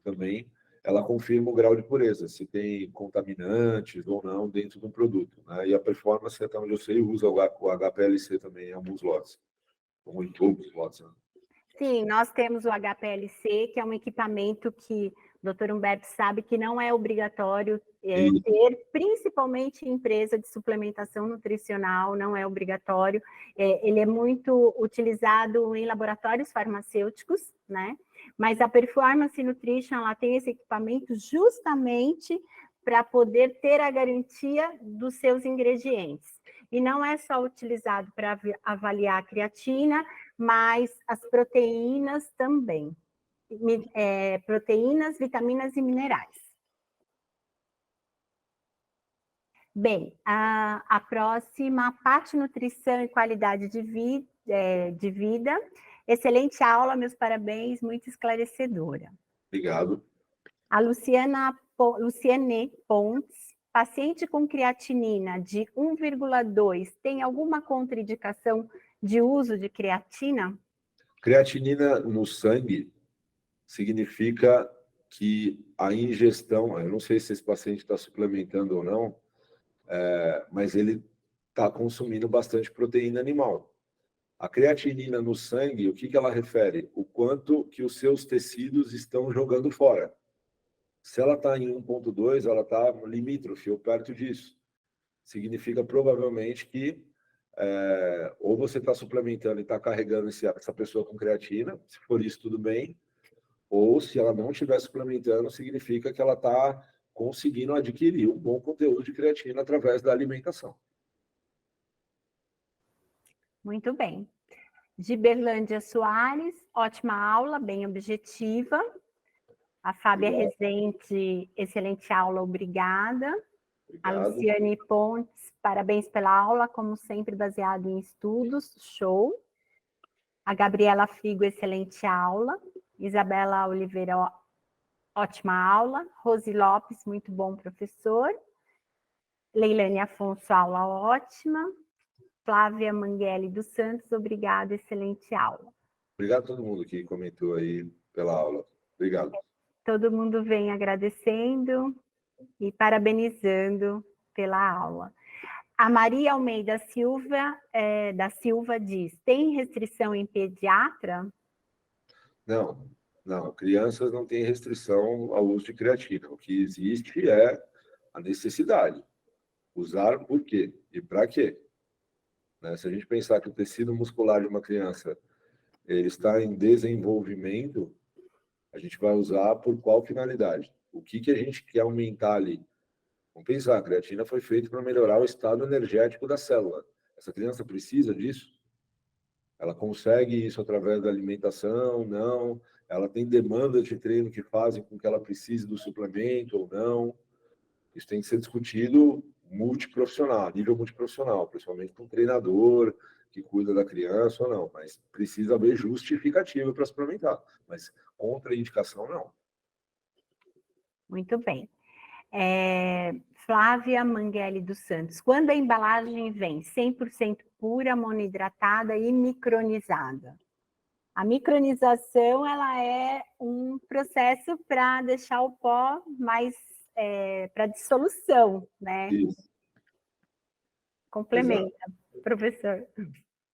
também. Ela confirma o grau de pureza, se tem contaminantes ou não dentro do produto, né? E a Performance, até onde eu sei, usa o HPLC também em alguns lotes, ou em todos os lotes, né? Sim, nós temos o HPLC, que é um equipamento que o Dr. Humberto sabe que não é obrigatório ter, principalmente em empresa de suplementação nutricional, não é obrigatório. Ele é muito utilizado em laboratórios farmacêuticos, né? Mas a Performance Nutrition, ela tem esse equipamento justamente para poder ter a garantia dos seus ingredientes. E não é só utilizado para avaliar a creatina, mas as proteínas também. Proteínas, vitaminas e minerais. Bem, a próxima, parte nutrição e qualidade de vida. Excelente aula, meus parabéns, muito esclarecedora. Obrigado. A Luciane Pontes, paciente com creatinina de 1,2, tem alguma contraindicação de uso de creatina? Creatinina no sangue significa que a ingestão, eu não sei se esse paciente está suplementando ou não, mas ele está consumindo bastante proteína animal. A creatinina no sangue, o que ela refere? O quanto que os seus tecidos estão jogando fora. Se ela está em 1,2, ela está limítrofe ou perto disso. Significa provavelmente que ou você está suplementando e está carregando essa pessoa com creatina, se for isso, tudo bem, ou se ela não estiver suplementando, significa que ela está conseguindo adquirir um bom conteúdo de creatina através da alimentação. Muito bem. Giberlândia Soares, ótima aula, bem objetiva. A Fábia Rezende, excelente aula, obrigada. Obrigado. A Luciane Pontes, parabéns pela aula, como sempre baseado em estudos, show. A Gabriela Figo, excelente aula. Isabela Oliveira, ótima aula. Rose Lopes, muito bom professor. Leilane Afonso, aula ótima. Flávia Manguele dos Santos, obrigada, excelente aula. Obrigado a todo mundo que comentou aí pela aula. Obrigado. Todo mundo vem agradecendo e parabenizando pela aula. A Maria Almeida da Silva diz, tem restrição em pediatra? Não. Crianças não têm restrição ao uso de creatina. O que existe é a necessidade. Usar por quê? E para quê? Né? Se a gente pensar que o tecido muscular de uma criança ele está em desenvolvimento, a gente vai usar por qual finalidade? O que a gente quer aumentar ali? Vamos pensar, a creatina foi feita para melhorar o estado energético da célula. Essa criança precisa disso? Ela consegue isso através da alimentação? Não. Ela tem demandas de treino que fazem com que ela precise do suplemento ou não? Isso tem que ser discutido multiprofissional, nível multiprofissional, principalmente com um treinador que cuida da criança ou não, mas precisa haver justificativa para suplementar, mas contraindicação não. Muito bem. Flávia Manguele dos Santos, quando a embalagem vem 100% pura, monoidratada e micronizada? A micronização ela é um processo para deixar o pó mais para dissolução, né? Isso. Complementa, professor.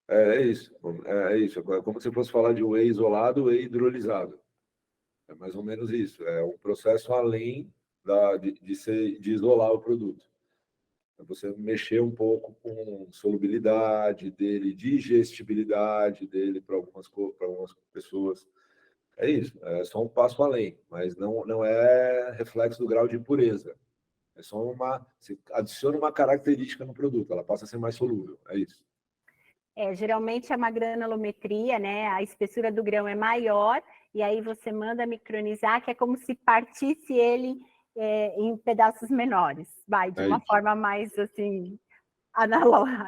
É isso. É isso. É como se fosse falar de whey isolado e hidrolisado. É mais ou menos isso. É um processo além de isolar o produto. É você mexer um pouco com solubilidade dele, digestibilidade dele para algumas pessoas. É isso. É só um passo além, mas não é reflexo do grau de impureza. É só você adiciona uma característica no produto, ela passa a ser mais solúvel. É isso. Geralmente é uma granulometria, né? A espessura do grão é maior, e aí você manda micronizar, que é como se partisse ele em pedaços menores, de uma forma mais assim,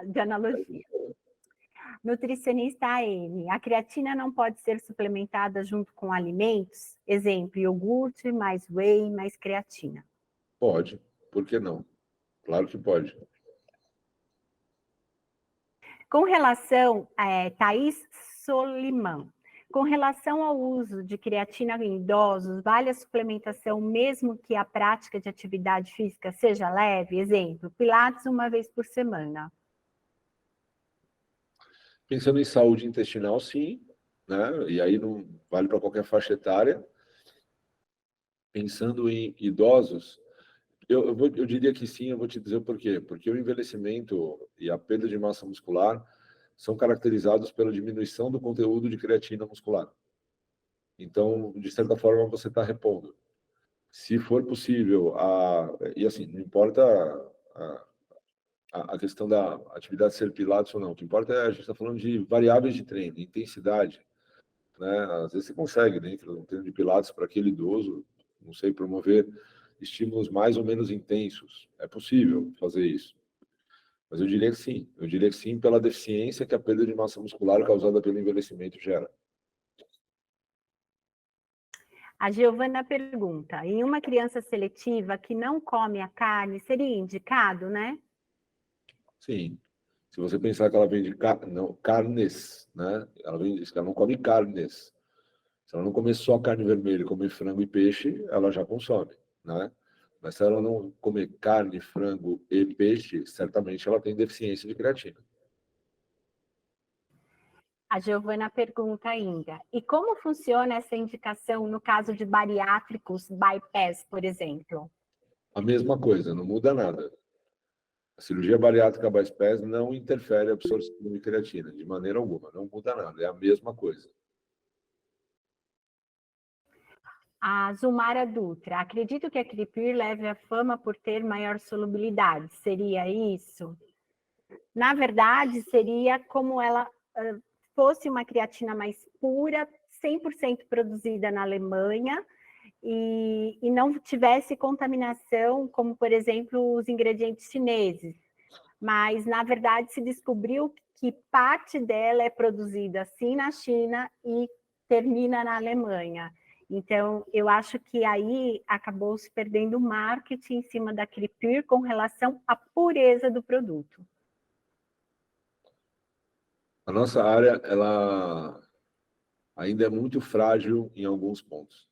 de analogia. Nutricionista AM, a creatina não pode ser suplementada junto com alimentos? Exemplo, iogurte, mais whey, mais creatina. Pode, por que não? Claro que pode. Com relação, Thaís Soliman, com relação ao uso de creatina em idosos, vale a suplementação mesmo que a prática de atividade física seja leve? Exemplo, pilates uma vez por semana. Pensando em saúde intestinal, sim, né? E aí não vale para qualquer faixa etária. Pensando em idosos, eu diria que sim, eu vou te dizer o porquê. Porque o envelhecimento e a perda de massa muscular são caracterizados pela diminuição do conteúdo de creatina muscular. Então, de certa forma, você está repondo. Se for possível, e assim, não importa a questão da atividade ser pilates ou não, o que importa é a gente está falando de variáveis de treino, intensidade, né? Às vezes você consegue, dentro do treino de pilates para aquele idoso, não sei, promover estímulos mais ou menos intensos. É possível fazer isso. Mas eu diria que sim. Eu diria que sim pela deficiência que a perda de massa muscular causada pelo envelhecimento gera. A Giovana pergunta, em uma criança seletiva que não come a carne, seria indicado, né? Sim. Se você pensar que ela vem de carnes, né? Ela não come carnes. Se ela não comer só carne vermelha, comer frango e peixe, ela já consome, né? Mas se ela não comer carne, frango e peixe, certamente ela tem deficiência de creatina. A Giovana pergunta ainda, e como funciona essa indicação no caso de bariátricos bypass, por exemplo? A mesma coisa, não muda nada. A cirurgia bariátrica bypass não interfere a absorção de creatina, de maneira alguma, não muda nada, é a mesma coisa. A Zumara Dutra, acredito que a Cripir leve a fama por ter maior solubilidade, seria isso? Na verdade, seria como ela fosse uma creatina mais pura, 100% produzida na Alemanha, e não tivesse contaminação, como, por exemplo, os ingredientes chineses. Mas, na verdade, se descobriu que parte dela é produzida sim na China e termina na Alemanha. Então, eu acho que aí acabou se perdendo o marketing em cima da Cripir com relação à pureza do produto. A nossa área, ela ainda é muito frágil em alguns pontos.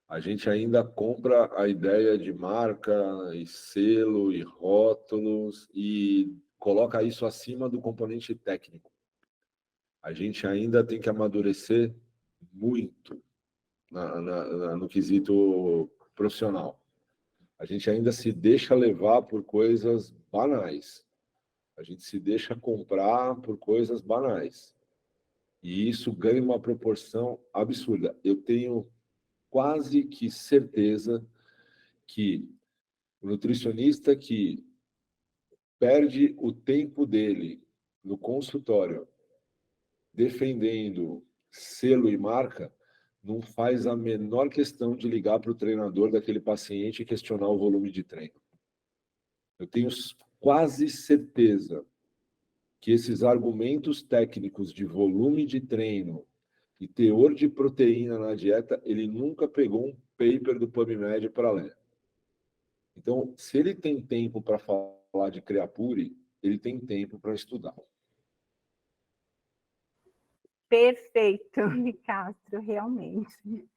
A gente ainda compra a ideia de marca e selo e rótulos e coloca isso acima do componente técnico. A gente ainda tem que amadurecer muito no quesito profissional. A gente ainda se deixa levar por coisas banais. A gente se deixa comprar por coisas banais. E isso ganha uma proporção absurda. Eu tenho quase que certeza que o nutricionista que perde o tempo dele no consultório defendendo selo e marca, não faz a menor questão de ligar para o treinador daquele paciente e questionar o volume de treino. Eu tenho quase certeza que esses argumentos técnicos de volume de treino e teor de proteína na dieta, ele nunca pegou um paper do PubMed para ler. Então, se ele tem tempo para falar de Creapure, ele tem tempo para estudar. Perfeito, Castro, realmente.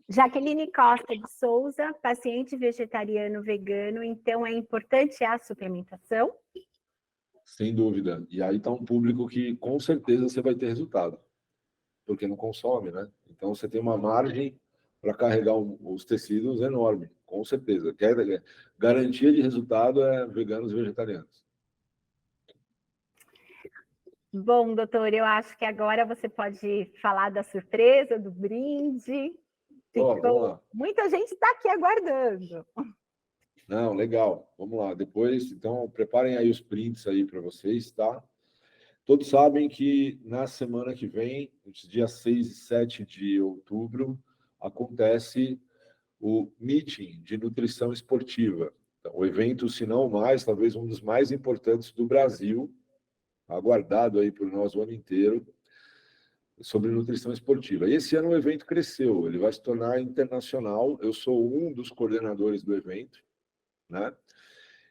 Jaqueline Costa de Souza, paciente vegetariano vegano, então é importante a suplementação? Sem dúvida. E aí está um público que com certeza você vai ter resultado, porque não consome, né? Então você tem uma margem para carregar os tecidos enorme, com certeza. Garantia de resultado é veganos e vegetarianos. Bom, doutor, eu acho que agora você pode falar da surpresa, do brinde. Vamos lá. Muita gente está aqui aguardando. Não, legal. Vamos lá. Depois, então, preparem aí os prints aí para vocês, tá? Todos sabem que na semana que vem, dia 6 e 7 de outubro, acontece o Meeting de Nutrição Esportiva. Então, o evento, se não mais, talvez um dos mais importantes do Brasil, aguardado aí por nós o ano inteiro, sobre nutrição esportiva. E esse ano o evento cresceu, ele vai se tornar internacional. Eu sou um dos coordenadores do evento, né?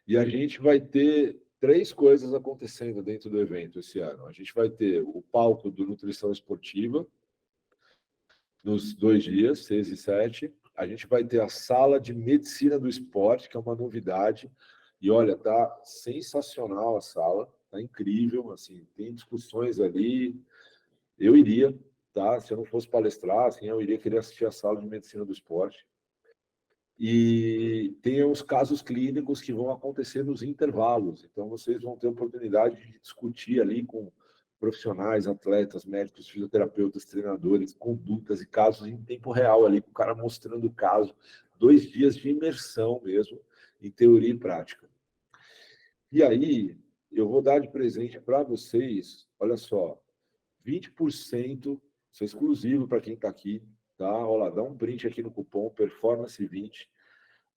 E a gente vai ter 3 coisas acontecendo dentro do evento esse ano. A gente vai ter o palco do Nutrição Esportiva, nos 2 dias, 6 e 7. A gente vai ter a sala de medicina do esporte, que é uma novidade. E olha, tá sensacional a sala, tá incrível, assim, tem discussões ali. Eu iria, tá? Se eu não fosse palestrar, assim, eu iria querer assistir a sala de medicina do esporte. E tem os casos clínicos que vão acontecer nos intervalos. Então, vocês vão ter a oportunidade de discutir ali com profissionais, atletas, médicos, fisioterapeutas, treinadores, condutas e casos em tempo real ali, com o cara mostrando o caso. 2 dias de imersão mesmo, em teoria e prática. E aí, eu vou dar de presente para vocês, olha só, 20%, isso é exclusivo para quem está aqui, tá? Olha lá, dá um print aqui no cupom Performance20.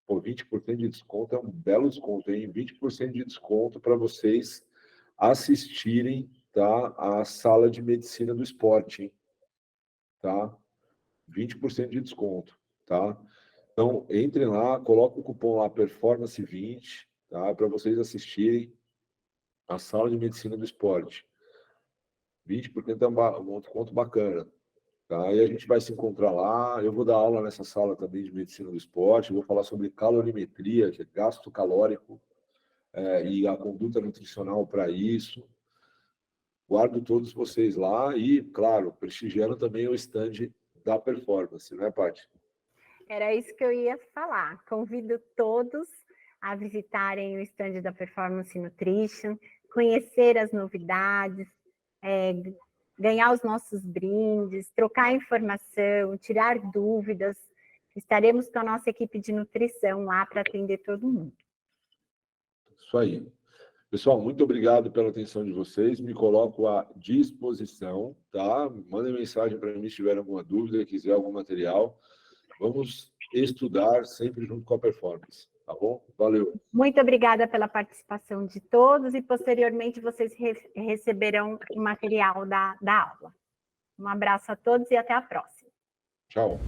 Pô, 20% de desconto é um belo desconto, hein? 20% de desconto para vocês assistirem, tá? A sala de medicina do esporte, hein? Tá? 20% de desconto, tá? Então, entrem lá, coloquem o cupom lá Performance20, tá? Para vocês assistirem a sala de medicina do esporte. 20% é um desconto bacana. Tá? E a gente vai se encontrar lá. Eu vou dar aula nessa sala também de medicina do esporte. Vou falar sobre calorimetria, que é gasto calórico, e a conduta nutricional para isso. Guardo todos vocês lá e, claro, prestigiando também o stand da performance, né, Paty? Era isso que eu ia falar. Convido todos a visitarem o stand da Performance Nutrition, conhecer as novidades, ganhar os nossos brindes, trocar informação, tirar dúvidas. Estaremos com a nossa equipe de nutrição lá para atender todo mundo. Isso aí. Pessoal, muito obrigado pela atenção de vocês. Me coloco à disposição, tá? Mandem mensagem para mim se tiver alguma dúvida, quiser algum material. Vamos estudar sempre junto com a performance, tá bom? Valeu. Muito obrigada pela participação de todos e posteriormente vocês receberão o material da aula. Um abraço a todos e até a próxima. Tchau.